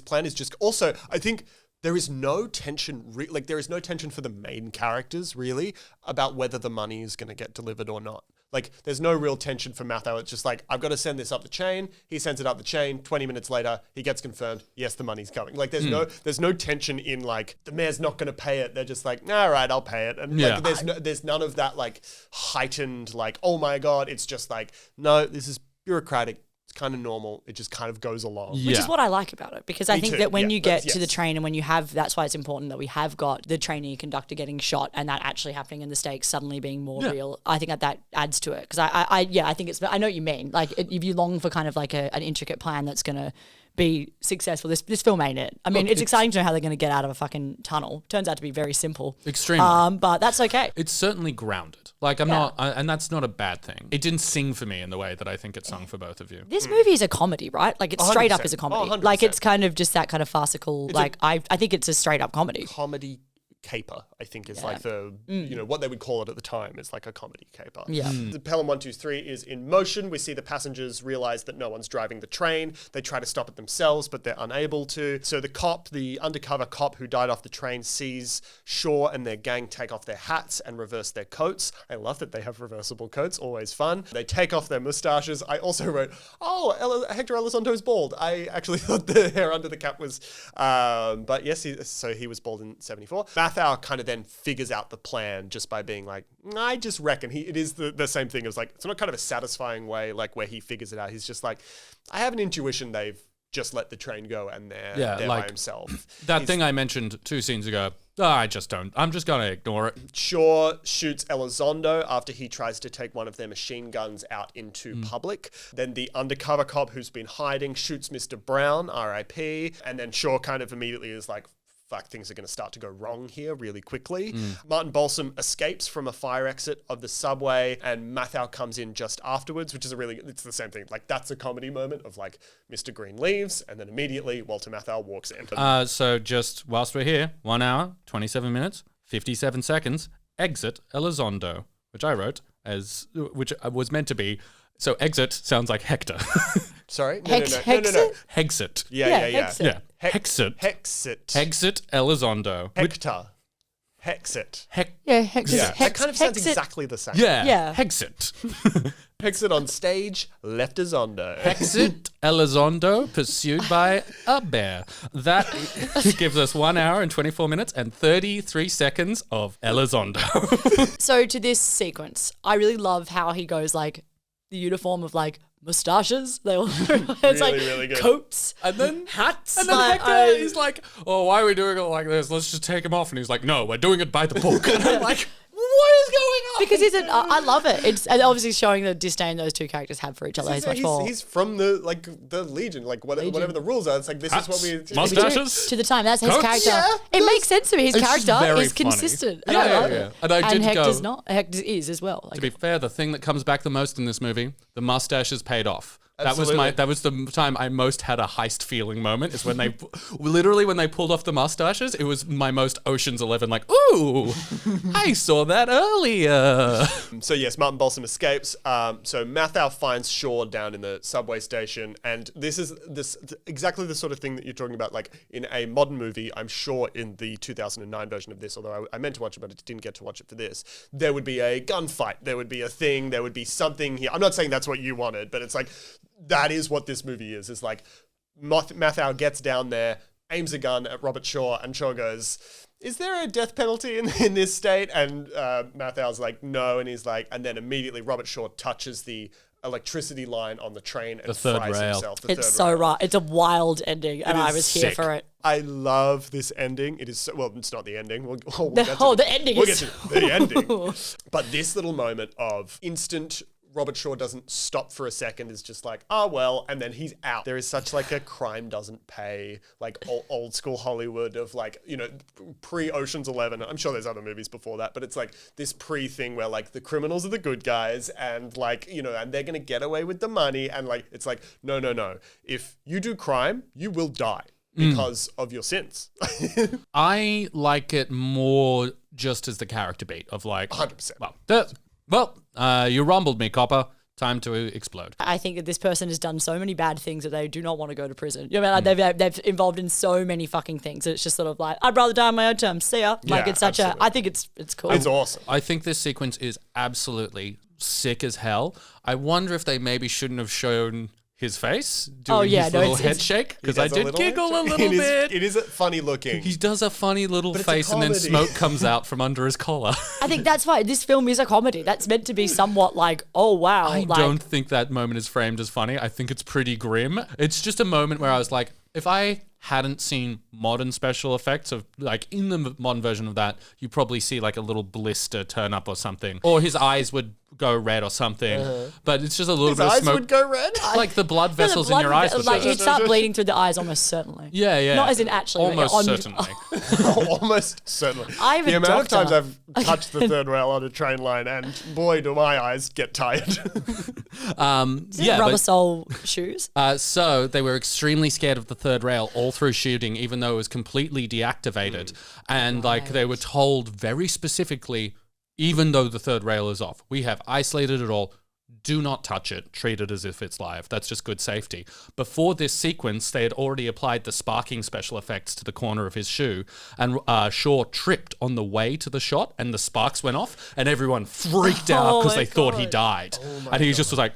plan is just also I think there is no tension, there is no tension for the main characters, really, about whether the money is going to get delivered or not. Like, there's no real tension for Matthew. It's just like, I've got to send this up the chain. He sends it up the chain. 20 minutes later, he gets confirmed. Yes, the money's coming. Like, there's no tension in, like, the mayor's not going to pay it. They're just like, all right, I'll pay it. And like, there's none of that, like, heightened, like, oh my God. It's just like, no, this is bureaucratic. It's kind of normal. It just kind of goes along. Which is what I like about it, because I think that when you get to the yes. train and when you have, that's why it's important that we have got the trainee conductor getting shot and that actually happening and the stakes suddenly being more real. I think that adds to it, because I think it's, I know what you mean. Like, if you long for kind of like an intricate plan that's going to be successful, this film ain't it. I mean, it's exciting to know how they're going to get out of a fucking tunnel. Turns out to be very simple. Extremely. But that's okay. It's certainly grounded. Like, I'm not, and that's not a bad thing. It didn't sing for me in the way that I think it sung for both of you. This movie is a comedy, right? Like, it's straight up is a comedy. 100%. Like, it's kind of just that kind of farcical, I think it's a straight up comedy. Comedy caper, I think, is like the, what they would call it at the time. It's like a comedy caper. Yeah. The Pelham 1 2 3 is in motion. We see the passengers realize that no one's driving the train. They try to stop it themselves, but they're unable to. So the undercover cop who died off the train, sees Shaw and their gang take off their hats and reverse their coats. I love that they have reversible coats, always fun. They take off their mustaches. I also wrote, Hector Elizondo's bald. I actually thought the hair under the cap was, but yes, he was bald in 74. Mathau kind of then figures out the plan just by being like, I just reckon it is the same thing as, like, it's not kind of a satisfying way, like, where he figures it out. He's just like, I have an intuition they've just let the train go and they're by himself. That thing I mentioned 2 scenes ago, I'm just going to ignore it. Shaw shoots Elizondo after he tries to take one of their machine guns out into public. Then the undercover cop who's been hiding shoots Mr. Brown, RIP. And then Shaw kind of immediately is like, fuck, things are going to start to go wrong here really quickly. Martin Balsam escapes from a fire exit of the subway, and Mathau comes in just afterwards, which is it's the same thing. Like, that's a comedy moment of, like, Mr. Green leaves, and then immediately Walter Mathau walks in. So just whilst we're here, 1 hour, 27 minutes, 57 seconds, exit Elizondo, which I wrote which was meant to be. So exit sounds like Hector. Sorry? No. Hecxit. Yeah. Hecxit. Yeah. Hecxit. Hecxit Elizondo. Hector. Hecxit. Hecxit. That kind of sounds exactly the same. Yeah. Hecxit. Hecxit on stage, left Elizondo. Hecxit Elizondo pursued by a bear. That gives us 1 hour and 24 minutes and 33 seconds of Elizondo. So to this sequence, I really love how he goes, like, the uniform of, like, mustaches. They all it's really good. Coats And then hats. And then Hector is like, oh, why are we doing it like this? Let's just take him off. And he's like, no, we're doing it by the book. And I'm like, what is going on? Because I love it. It's obviously showing the disdain those two characters have for each other. He's from the Legion, like whatever the rules are. It's like, this is what we mustaches to the time. That's his Coats? character. Yeah, it makes sense to me. His It's character very is funny. consistent. And Yeah, I love yeah. it. And I did Hector's go- not. Hector is as well. Like, To be fair, the thing that comes back the most in this movie, the mustaches paid off. Absolutely. That was the time I most had a heist feeling moment, is when they literally when they pulled off the mustaches. It was my most Ocean's 11, like, ooh, I saw that earlier. So yes, Martin Balsam escapes. So Mathau finds Shaw down in the subway station, and this is exactly the sort of thing that you're talking about. Like, in a modern movie, I'm sure in the 2009 version of this, although I meant to watch it, but I didn't get to watch it for this, there would be a gunfight, there would be a thing, there would be something here. I'm not saying that's what you wanted, but it's like, that is what this movie is. It's like, Mathau gets down there, aims a gun at Robert Shaw, and Shaw goes, is there a death penalty in this state? And Mathau's like, no. And he's like, and then immediately Robert Shaw touches the electricity line on the train and third fries rail. himself. it's so right. It's a wild ending, and I is was here sick. for it. I love this ending. It is so, well, it's not the ending. We'll The ending we'll is get to the ending. But this little moment of instant Robert Shaw doesn't stop for a second, is just like, oh, well, and then he's out. There is such like a crime doesn't pay, like old school Hollywood of, like, you know, pre-Ocean's 11. I'm sure there's other movies before that, but it's like this pre-thing where, like, the criminals are the good guys, and, like, you know, and they're going to get away with the money. And, like, it's like, no. If you do crime, you will die because of your sins. I like it more just as the character beat of, like, 100%. Well, you rumbled me, copper. Time to explode. I think that this person has done so many bad things that they do not want to go to prison. You know, like they've involved in so many fucking things. It's just sort of like, I'd rather die on my own terms. See ya. Like it's such absolutely. I think it's cool. It's awesome. I think this sequence is absolutely sick as hell. I wonder if they maybe shouldn't have shown his face doing his little head shake, because I did giggle a little bit. It is funny looking. He does a funny little face and then smoke comes out from under his collar. I think that's why this film is a comedy. That's meant to be somewhat like, oh wow. I don't think that moment is framed as funny. I think it's pretty grim. It's just a moment where I was like, if I hadn't seen modern special effects of like in the modern version of that, you probably see like a little blister turn up or something, or his eyes would go red or something. But it's just a little bit of smoke. His eyes would go red? Like the blood vessels in your eyes would like you'd start bleeding through the eyes almost certainly. Yeah. Not as in actually. Almost certainly. Almost certainly. The amount of times I've touched the third rail on a train line, and boy, do my eyes get tired. Rubber sole shoes. So they were extremely scared of the third rail all through shooting, even though it was completely deactivated. And like they were told very specifically, even though the third rail is off, we have isolated it all. Do not touch it. Treat it as if it's live. That's just good safety. Before this sequence, they had already applied the sparking special effects to the corner of his shoe, and Shaw tripped on the way to the shot, and the sparks went off, and everyone freaked out because they thought he died. And he just was like,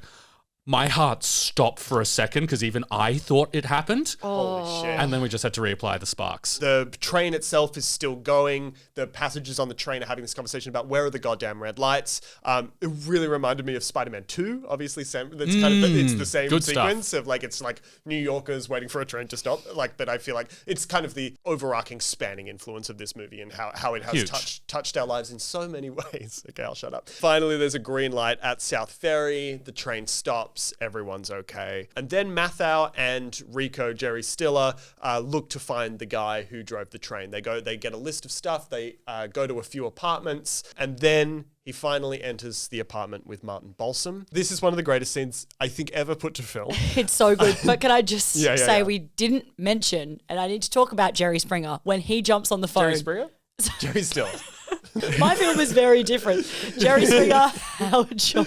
my heart stopped for a second because even I thought it happened. Holy shit. And then we just had to reapply the sparks. The train itself is still going. The passengers on the train are having this conversation about where are the goddamn red lights. It really reminded me of Spider-Man 2, obviously. It's the same good sequence of like, it's like New Yorkers waiting for a train to stop. Like, but I feel like it's kind of the overarching spanning influence of this movie and how it has touched our lives in so many ways. Okay, I'll shut up. Finally, there's a green light at South Ferry. The train stops. Everyone's okay. And then Mathau and Rico, Jerry Stiller, look to find the guy who drove the train. They get a list of stuff. They go to a few apartments, and then he finally enters the apartment with Martin Balsam. This is one of the greatest scenes I think ever put to film. It's so good. But can I just say we didn't mention, and I need to talk about Jerry Springer when he jumps on the phone. Jerry Springer? Jerry Stiller. My film is very different. Jerry Springer, Howard Shore.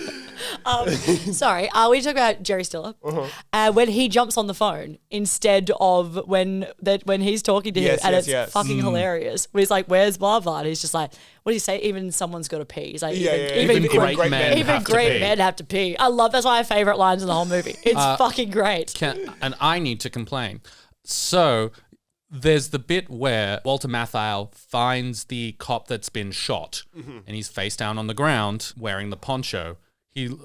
Sorry, we talk about Jerry Stiller when he jumps on the phone instead of when he's talking to him, and it's fucking hilarious. When he's like, "Where's blah blah?" And he's just like, "What do you say? Even someone's got to pee." He's like, "Even great men have to pee." I love that's my favorite lines in the whole movie. It's fucking great. And I need to complain. So there's the bit where Walter Matthau finds the cop that's been shot, and he's face down on the ground wearing the poncho.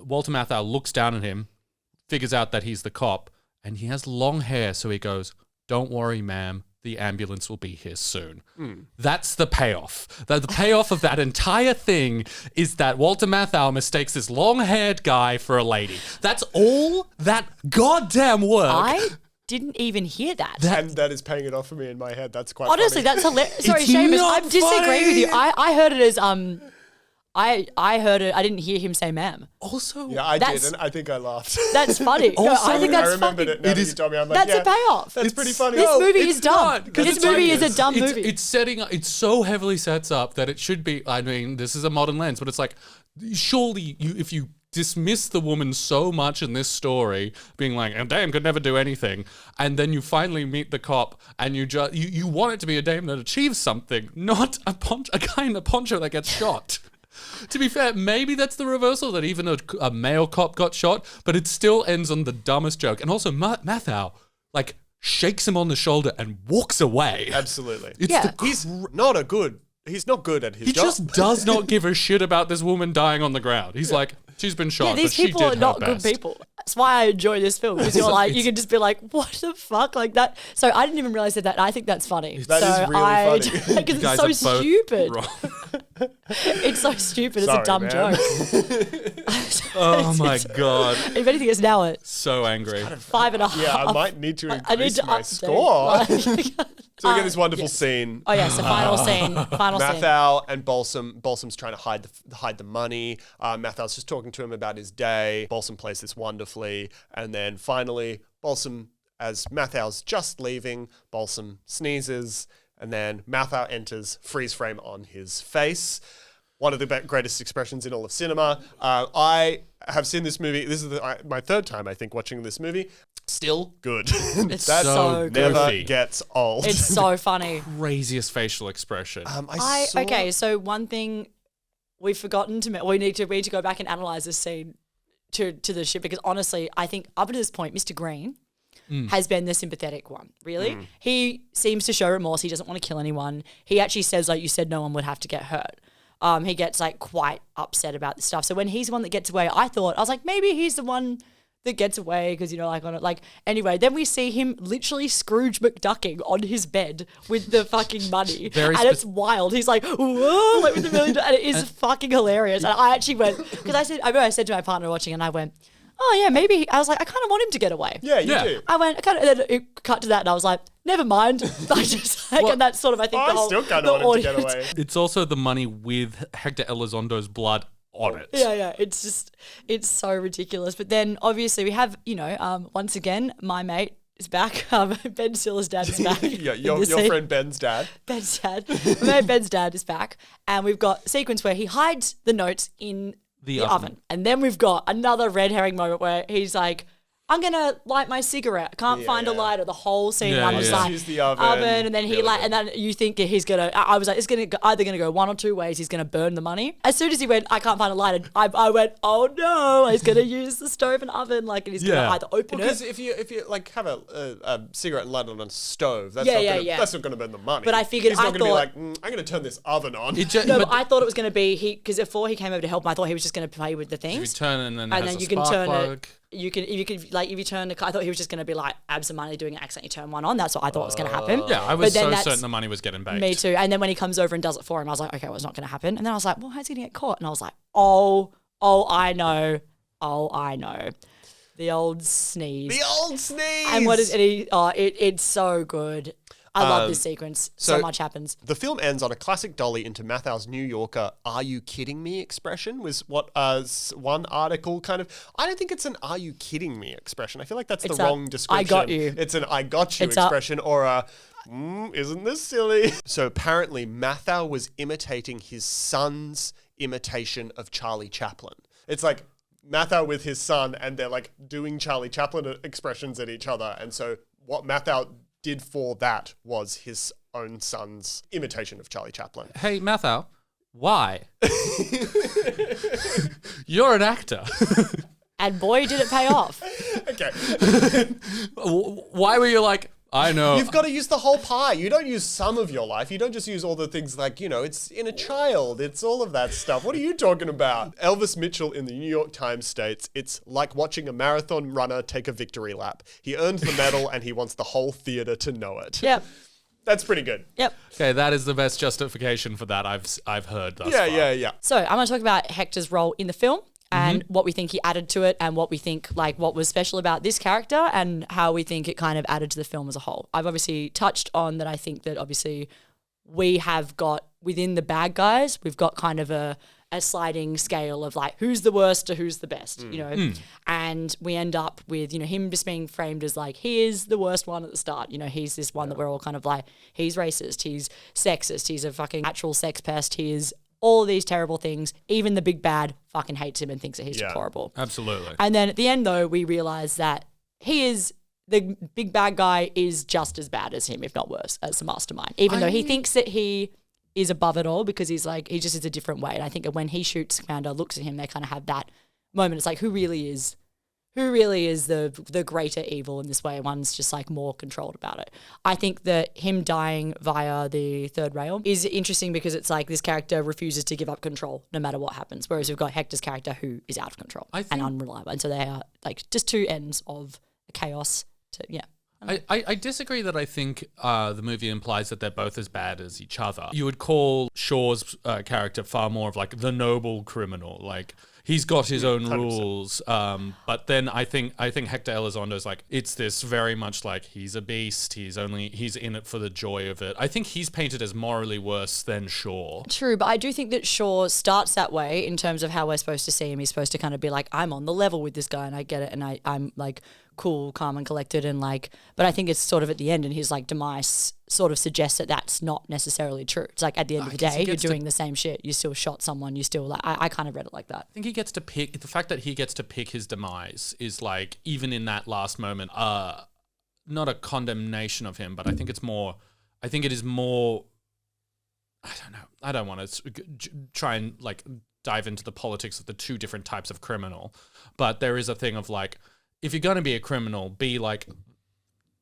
Walter Matthau looks down at him, figures out that he's the cop, and he has long hair, so he goes, "Don't worry, ma'am, the ambulance will be here soon." That's the payoff. The payoff of that entire thing is that Walter Matthau mistakes this long-haired guy for a lady. That's all that goddamn work. I didn't even hear that. And that is paying it off for me in my head. That's quite honestly, funny. That's hilarious. Sorry, Seamus, I'm disagreeing with you. I heard it as I heard it. I didn't hear him say "ma'am." Also, yeah, I did, and I think I laughed. That's funny. I think that's I remembered funny. it. Now that you told me, I'm like, that's a payoff. That's pretty funny. This movie is dumb. This movie is a dumb movie. It's setting up. It so heavily sets up that it should be. I mean, this is a modern lens, but it's like, surely if you dismiss the woman so much in this story, being like, a dame could never do anything, and then you finally meet the cop, and you want it to be a dame that achieves something, not a guy in a poncho that gets shot. To be fair, maybe that's the reversal, that even a male cop got shot, but it still ends on the dumbest joke. And also, Matthau, like, shakes him on the shoulder and walks away. Absolutely. He's not good at his job. He just does not give a shit about this woman dying on the ground. He's like, she's been shot, these but she did people are not her good best. people. That's why I enjoy this film, because you're like, you can just be like, what the fuck, like that. So I didn't even realize that. I think that's funny. That is really funny. Because it's so stupid. It's so stupid. Sorry, it's a dumb joke. Oh my god! If anything, it's now at so angry. 5.5. Yeah, I might need to increase my score. So we get this wonderful scene. Oh yes, the final scene. Matthau and Balsam's trying to hide the money. Mathau's just talking to him about his day. Balsam plays this wonderfully, and then finally, Balsam, as Mathau's just leaving, Balsam sneezes, and then Mathau enters, freeze frame on his face. one of the greatest expressions in all of cinema. I have seen this movie. This is my third time, I think, watching this movie. Still good. It's that so never goofy. gets old. It's so funny. Craziest facial expression. Okay, so one thing we've forgotten we need to go back and analyze this scene to the shit, because honestly, I think up to this point, Mr. Green has been the sympathetic one, really. He seems to show remorse. He doesn't want to kill anyone. He actually says, like, you said no one would have to get hurt. He gets, like, quite upset about this stuff. So when he's the one that gets away, I was like, maybe he's the one that gets away because, you know, like, on it. Like, anyway, then we see him literally Scrooge McDucking on his bed with the fucking money. It's wild. He's like, whoa, like with the $1 million. And it is fucking hilarious. And I actually went, because I said to my partner watching, and I went, oh yeah, maybe. I was like, I kind of want him to get away. Yeah, you do. I went, and then it cut to that, and I was like, never mind. I just like, and that's sort of, I think, the whole. I still kind of want him to get away. It's also the money with Hector Elizondo's blood on it. Yeah. It's so ridiculous. But then obviously we have, you know, once again, my mate is back. Ben Stiller's dad is back. Yeah, your friend Ben's dad. Ben's dad. My mate Ben's dad is back, and we've got a sequence where he hides the notes in the oven. And then we've got another red herring moment where he's like, I'm going to light my cigarette. I can't find a lighter. The whole scene. And I'm just like, use the oven. And then and then you think he's going to, I was like, it's either going to go one or two ways. He's going to burn the money. As soon as he went, I can't find a lighter, I went, oh no, he's going to use the stove and oven. Like, and he's going to either open it. Because if you like have a cigarette and light it on a stove, that's not going to burn the money. But I figured, he's not going to be like, I'm going to turn this oven on. But I thought it was going to be, because before he came over to help him, I thought he was just going to play with the things. You turn it and then and it has then a you can spark turn plug. it. You could like, if you turn the, I thought he was just going to be like absentmindedly doing an accident. You turn one on. That's what I thought was going to happen. Yeah, I was so certain the money was getting baked. Me too. And then when he comes over and does it for him, I was like, okay, well, it's not going to happen. And then I was like, well, how's he going to get caught? And I was like, oh, I know. The old sneeze. And what is it? It's so good. I love this sequence. So much happens. The film ends on a classic dolly into Mathau's New Yorker, "Are you kidding me?" expression was what one article kind of. I don't think it's an "Are you kidding me?" expression. I feel like that's the wrong description. I got you. It's an "I got you" expression or a "Isn't this silly?" So apparently Mathau was imitating his son's imitation of Charlie Chaplin. It's like Mathau with his son, and they're like doing Charlie Chaplin expressions at each other. And so what Mathau did for that was his own son's imitation of Charlie Chaplin. Hey, Mathau, why? You're an actor. And boy, did it pay off. Okay. Why were you like, I know. You've got to use the whole pie. You don't use some of your life. You don't just use all the things like, you know, it's in a child. It's all of that stuff. What are you talking about? Elvis Mitchell in the New York Times states, it's like watching a marathon runner take a victory lap. He earned the medal and he wants the whole theater to know it. Yep. That's pretty good. Yep. Okay, that is the best justification for that I've heard thus far. Yeah. So I'm going to talk about Hector's role in the film and what we think he added to it and what we think, like, what was special about this character and how we think it kind of added to the film as a whole. I've obviously touched on that. I think that obviously we have got within the bad guys, we've got kind of a sliding scale of like who's the worst to who's the best, you know, and we end up with, you know, him just being framed as like he is the worst one at the start. You know, he's this one that we're all kind of like, he's racist, he's sexist, he's a fucking natural sex pest, he is all of these terrible things. Even the big bad fucking hates him and thinks that he's deplorable. Absolutely. And then at the end though, we realize that he is, the big bad guy is just as bad as him, if not worse, as the mastermind. Even though he thinks that he is above it all because he's like, he just is a different way. And I think that when he shoots Commander, looks at him, they kind of have that moment. It's like, who really is the greater evil in this way? One's just like more controlled about it. I think that him dying via the third rail is interesting because it's like this character refuses to give up control no matter what happens. Whereas we've got Hector's character who is out of control and unreliable. And so they are like just two ends of chaos I disagree that I think the movie implies that they're both as bad as each other. You would call Shaw's character far more of like the noble criminal, like he's got his own 100%. Rules. But then I think Hector Elizondo's like, it's this very much like he's a beast. He's in it for the joy of it. I think he's painted as morally worse than Shaw. True, but I do think that Shaw starts that way in terms of how we're supposed to see him. He's supposed to kind of be like, I'm on the level with this guy and I get it. And I'm like cool, calm and collected and like, but I think it's sort of at the end and his like demise sort of suggests that that's not necessarily true. It's like at the end of the day, you're doing the same shit. You still shot someone. You still like. I kind of read it like that. I think he gets to pick the fact that he gets to pick his demise is like even in that last moment, not a condemnation of him, but I think it's more. I think it is more. I don't know. I don't want to try and like dive into the politics of the two different types of criminal, but there is a thing of like, if you're going to be a criminal, be like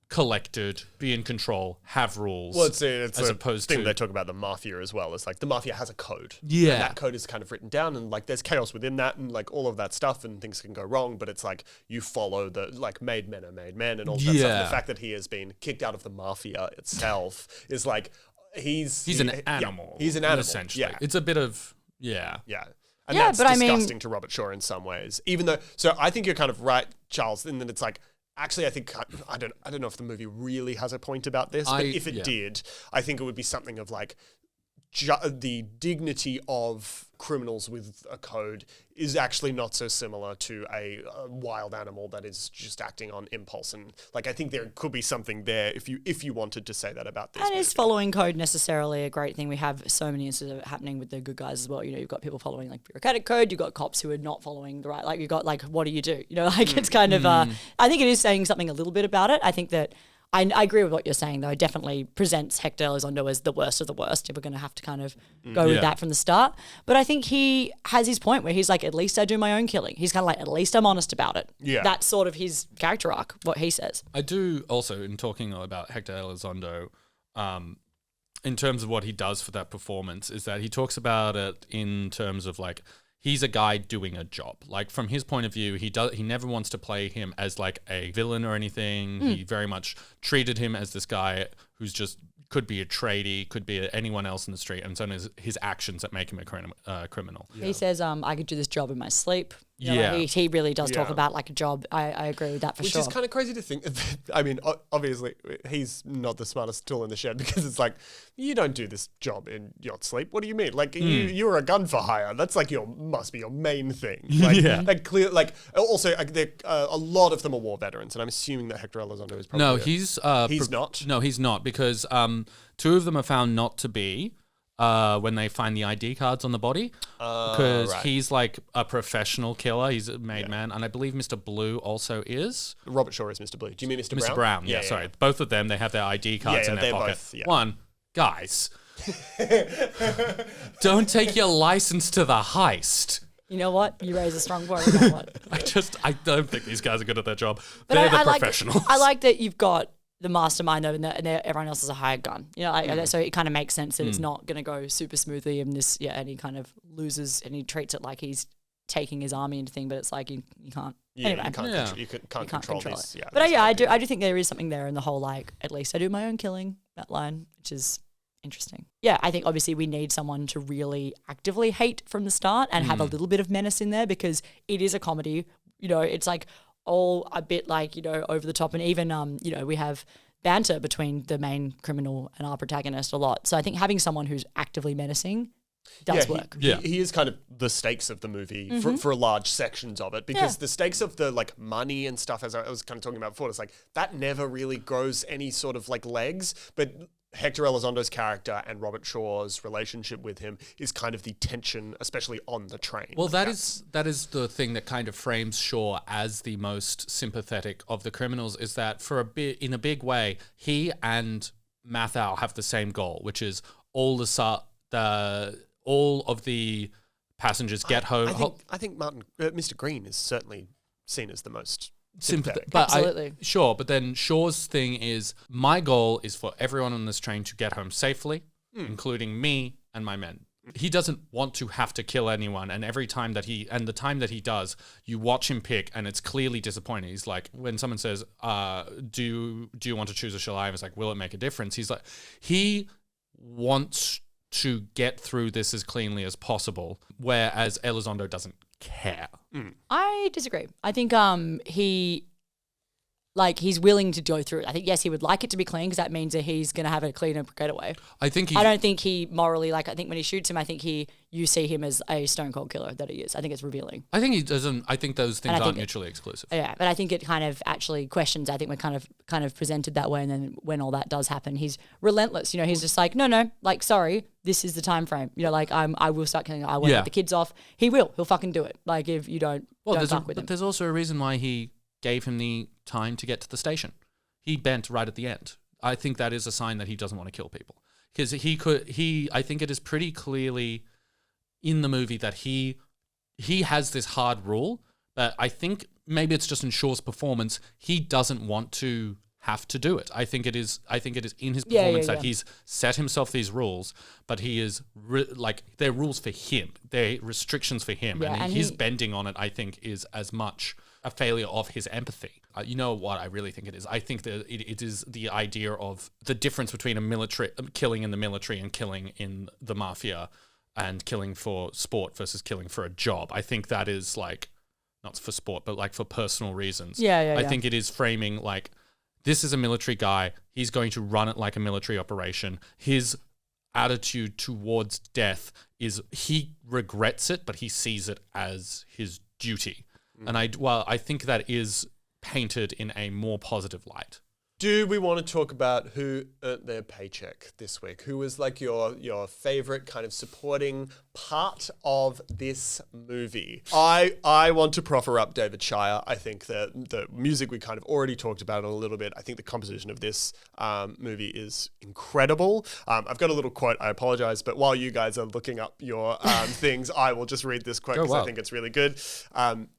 collected, be in control, have rules. Well, it's as a opposed thing to they talk about the mafia as well. It's like the mafia has a code. Yeah. And that code is kind of written down, and like there's chaos within that, and like all of that stuff, and things can go wrong. But it's like you follow the like made men are made men, and all that stuff. And the fact that he has been kicked out of the mafia itself is like he's an animal. Yeah, he's an animal. Essentially, Yeah. It's a bit of yeah. And Yeah, that's but I mean- disgusting to Robert Shaw in some ways. Even though, so I think you're kind of right, Charles, in that it's like, actually, I think, I don't know if the movie really has a point about this, but if it did, I think it would be something of like, the dignity of criminals with a code is actually not so similar to a wild animal that is just acting on impulse. And like, I think there could be something there if you wanted to say that about this. And is following code necessarily a great thing? We have so many instances of it happening with the good guys as well. You know, you've got people following like bureaucratic code. You've got cops who are not following the right. Like you've got like, what do you do? You know, like it's kind of. I think it is saying something a little bit about it. I think that. I agree with what you're saying, though. It definitely presents Hector Elizondo as the worst of the worst, if we're going to have to kind of go with that from the start. But I think he has his point where he's like, at least I do my own killing. He's kind of like, at least I'm honest about it. Yeah. That's sort of his character arc, what he says. I do also, in talking about Hector Elizondo, in terms of what he does for that performance, is that he talks about it in terms of like, he's a guy doing a job. Like from his point of view, he never wants to play him as like a villain or anything. He very much treated him as this guy who's just could be a tradie, could be anyone else in the street, and so his actions that make him a criminal. Yeah. He says, I could do this job in my sleep. You know, he really does talk about like a job. I agree with that for sure. Which is kind of crazy to think. I mean, obviously, he's not the smartest tool in the shed because it's like, you don't do this job in your sleep. What do you mean? Like, you're a gun for hire. That's like must be your main thing. Like, like clear. Like, also, a lot of them are war veterans, and I'm assuming that Hector Elizondo is probably. No, he's not. No, he's not, because two of them are found not to be. When they find the ID cards on the body, because he's like a professional killer. He's a made man, and I believe Mr. Blue also is. Robert Shaw is Mr. Blue. Do you mean Mr. Brown? Mr. Brown, yeah, sorry. Both of them, they have their ID cards in their pocket. One, guys, don't take your license to the heist. You know what? You raise a strong point on that one. I don't think these guys are good at their job. But They're the like professionals. I like that you've got the mastermind though, and everyone else is a hired gun. You know, so it kind of makes sense that it's not going to go super smoothly, and and he kind of loses, and he treats it like he's taking his army into thing, but it's like you can't. Anyway. You can't control this. Yeah, but I do think there is something there in the whole like, at least I do my own killing, that line, which is interesting. Yeah, I think obviously we need someone to really actively hate from the start and have a little bit of menace in there, because it is a comedy. You know, it's like all a bit like, you know, over the top, and even you know, we have banter between the main criminal and our protagonist a lot. So I think having someone who's actively menacing does work. He is kind of the stakes of the movie for large sections of it, because the stakes of the like money and stuff, as I was kind of talking about before, it's like that never really grows any sort of like legs, but Hector Elizondo's character and Robert Shaw's relationship with him is kind of the tension, especially on the train. Well, that is the thing that kind of frames Shaw as the most sympathetic of the criminals, is that for in a big way, he and Mathau have the same goal, which is all of the passengers get home. I think Mr. Green is certainly seen as the most sympathetic. But Absolutely. But then Shaw's thing is, my goal is for everyone on this train to get home safely, including me and my men. He doesn't want to have to kill anyone, and the time that he does, you watch him pick, and it's clearly disappointing. He's like, when someone says, do you want to choose, or shall I? It's like, will it make a difference? He's like, he wants to get through this as cleanly as possible, whereas Elizondo doesn't care. I disagree. I think he like he's willing to go through it. I think, yes, he would like it to be clean because that means that he's going to have a cleaner getaway. I don't think he morally, like, I think when he shoots him, I think you see him as a stone cold killer that he is. I think it's revealing. I think he doesn't. I think those things aren't mutually exclusive. Yeah, but I think it kind of actually questions. I think we're kind of presented that way, and then when all that does happen, he's relentless. He's just like, no, like, sorry, this is the time frame. Like, I will start killing. I won't let the kids off. He'll fucking do it. Like, if you don't fuck with him. But there's also a reason why he gave him the time to get to the station. He bent right at the end. I think that is a sign that he doesn't want to kill people, because I think it is pretty clearly in the movie that he has this hard rule, but I think maybe it's just in Shaw's performance. He doesn't want to have to do it. I think it is in his performance that he's set himself these rules, but he is they're rules for him. They're restrictions for him, and his bending on it, I think, is as much a failure of his empathy. You know what I really think it is? I think that it is the idea of the difference between killing in the military and killing in the mafia, and killing for sport versus killing for a job. I think that is like, not for sport, but like for personal reasons. I think it is framing like, this is a military guy. He's going to run it like a military operation. His attitude towards death is he regrets it, but he sees it as his duty. And I think that is painted in a more positive light. Do we want to talk about who earned their paycheck this week? Who was like your favorite kind of supporting part of this movie? I want to proffer up David Shire. I think that the music we kind of already talked about a little bit. I think the composition of this movie is incredible. I've got a little quote. I apologize, but while you guys are looking up your things, I will just read this quote because I think it's really good.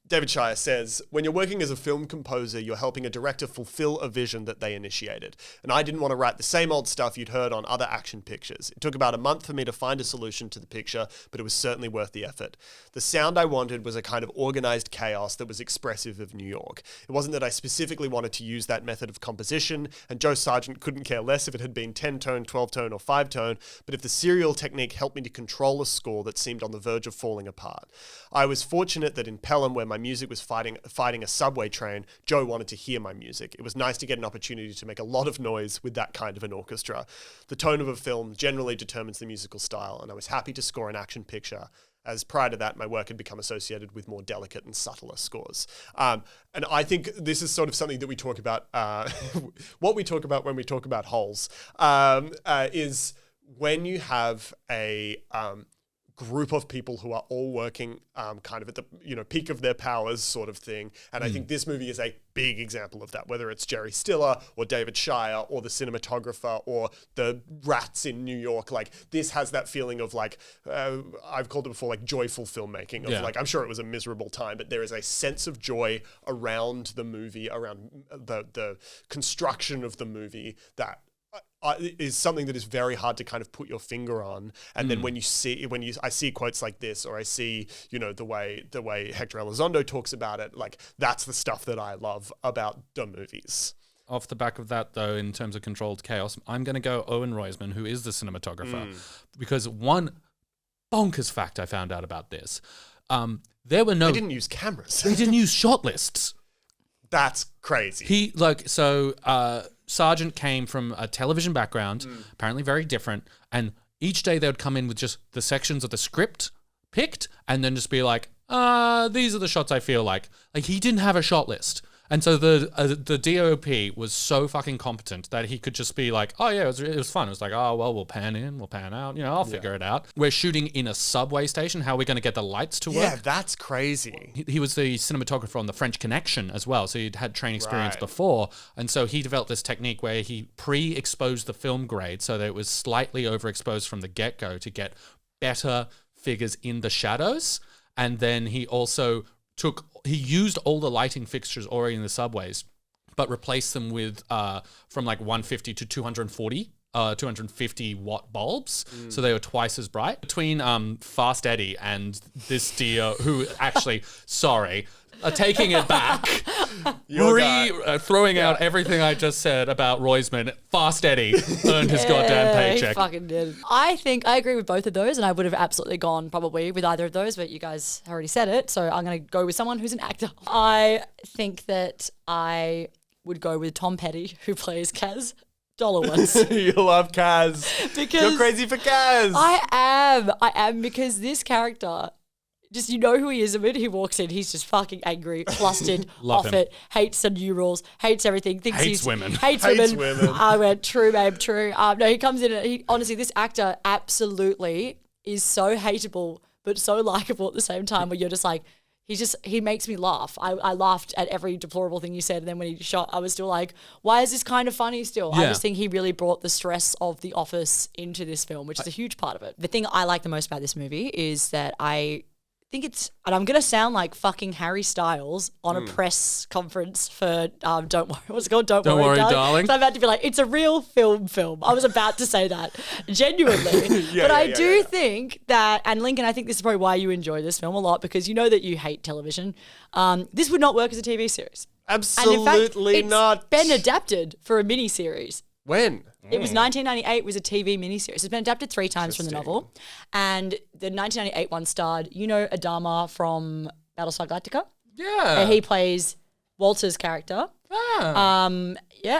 David Shire says, "When you're working as a film composer, you're helping a director fulfill a vision that they initiated. And I didn't want to write the same old stuff you'd heard on other action pictures. It took about a month for me to find a solution to the picture, but it was certainly worth the effort. The sound I wanted was a kind of organized chaos that was expressive of New York. It wasn't that I specifically wanted to use that method of composition, and Joe Sargent couldn't care less if it had been 10-tone, 12-tone, or 5-tone, but if the serial technique helped me to control a score that seemed on the verge of falling apart. I was fortunate that in Pelham, where my music was fighting a subway train, Joe wanted to hear my music. It was nice to get an opportunity to make a lot of noise with that kind of an orchestra. The tone of a film generally determines the musical style, and I was happy to score an action picture, as prior to that, my work had become associated with more delicate and subtler scores." And I think this is sort of something that we talk about, what we talk about when we talk about holes, is when you have a group of people who are all working kind of at the peak of their powers sort of thing. And I think this movie is a big example of that, whether it's Jerry Stiller or David Shire or the cinematographer or the rats in New York. Like, this has that feeling of like, I've called it before, like joyful filmmaking of like, I'm sure it was a miserable time, but there is a sense of joy around the movie, around the construction of the movie that is something that is very hard to kind of put your finger on. And then when I see quotes like this, or I see, the way Hector Elizondo talks about it, like, that's the stuff that I love about the movies. Off the back of that, though, in terms of controlled chaos, I'm going to go Owen Roisman, who is the cinematographer, because one bonkers fact I found out about this, they didn't use cameras. They didn't use shot lists. That's crazy. Sargent came from a television background, apparently very different, and each day they would come in with just the sections of the script picked and then just be like, these are the shots I feel like. Like, he didn't have a shot list. And so the DOP was so fucking competent that he could just be like, oh yeah, it was fun. It was like, oh, well, we'll pan in, we'll pan out. I'll figure it out. We're shooting in a subway station. How are we going to get the lights to work? Yeah, that's crazy. He was the cinematographer on The French Connection as well. So he'd had training experience before. And so he developed this technique where he pre-exposed the film grade so that it was slightly overexposed from the get-go to get better figures in the shadows. And then he also he used all the lighting fixtures already in the subways, but replaced them with from like 150 to 250 watt bulbs. So they were twice as bright. Between Fast Eddy and this dear who actually, taking it back, throwing out everything I just said about Roisman, Fast Eddy earned his goddamn paycheck. He fucking did. I think I agree with both of those, and I would have absolutely gone probably with either of those, but you guys already said it, so I'm going to go with someone who's an actor. I think that I would go with Tom Petty, who plays Kaz Dolowitz. You love Kaz. Because you're crazy for Kaz. I am because this character, just you know who he is. The minute he walks in, he's just fucking angry, flustered, Love off him. it, hates the new rules, hates everything, thinks Hates women. Hates women. I went, true, babe, true. No, he comes in and honestly, this actor absolutely is so hateable, but so likable at the same time where you're just like, he makes me laugh. I laughed at every deplorable thing you said. And then when he shot, I was still like, why is this kind of funny still? I Yeah. just think he really brought the stress of The Office into this film, which is a huge part of it. The thing I like the most about this movie is that I think it's, and I'm going to sound like fucking Harry Styles on a press conference for, Don't Worry, what's it called? Don't Worry, Darling. So I'm about to be like, it's a real film. I was about to say that, genuinely. But I do think that, and Lincoln, I think this is probably why you enjoy this film a lot, because you know that you hate television. This would not work as a TV series. Absolutely and in fact, not. It's been adapted for a miniseries. When? It was 1998, was a TV miniseries. It's been adapted 3 times from the novel. And the 1998 one starred, Adama from Battlestar Galactica. Yeah. And he plays Walter's character. Ah.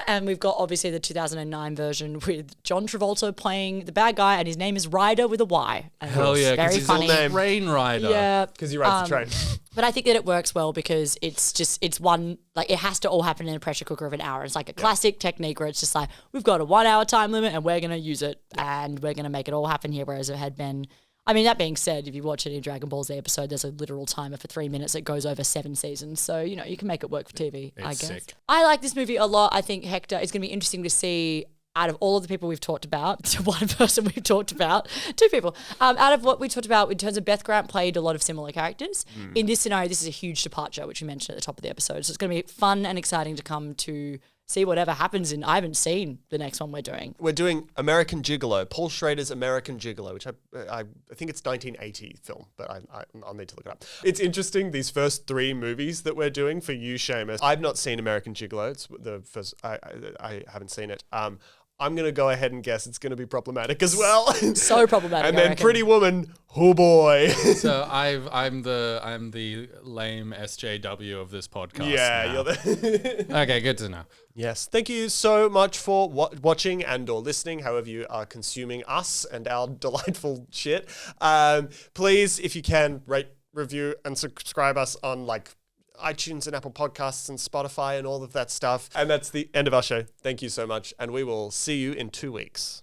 And we've got obviously the 2009 version with John Travolta playing the bad guy, and his name is Ryder with a Y. And Hell it's yeah, because very he's funny. a Rain Rider. Yeah, Because he rides the train. but I think that it works well because it's one, like it has to all happen in a pressure cooker of an hour. It's like a classic technique where it's just like, we've got a 1 hour time limit and we're going to use it and we're going to make it all happen here. Whereas it had been, I mean, that being said, if you watch any Dragon Ball Z episode, there's a literal timer for 3 minutes that goes over 7 seasons. So, you can make it work for TV, I guess. Sick. I like this movie a lot. I think Hector is going to be interesting to see out of all of the people we've talked about, to one person we've talked about, 2 people, out of what we talked about in terms of Beth Grant played a lot of similar characters. In this scenario, this is a huge departure, which we mentioned at the top of the episode. So it's going to be fun and exciting to come to see whatever happens in. I haven't seen the next one we're doing. We're doing American Gigolo, Paul Schrader's American Gigolo, which I think it's 1980 film, but I'll need to look it up. It's interesting, these first 3 movies that we're doing for you, Seamus. I've not seen American Gigolo. It's the first, I haven't seen it. I'm going to go ahead and guess it's going to be problematic as well. So problematic. And then Pretty Woman, oh boy. So I'm the lame SJW of this podcast. Yeah, now. you're the Okay, good to know. Yes. Thank you so much for watching and or listening, however you are consuming us and our delightful shit. Please, if you can, rate, review, and subscribe us on iTunes and Apple Podcasts and Spotify and all of that stuff. And that's the end of our show. Thank you so much. And we will see you in 2 weeks.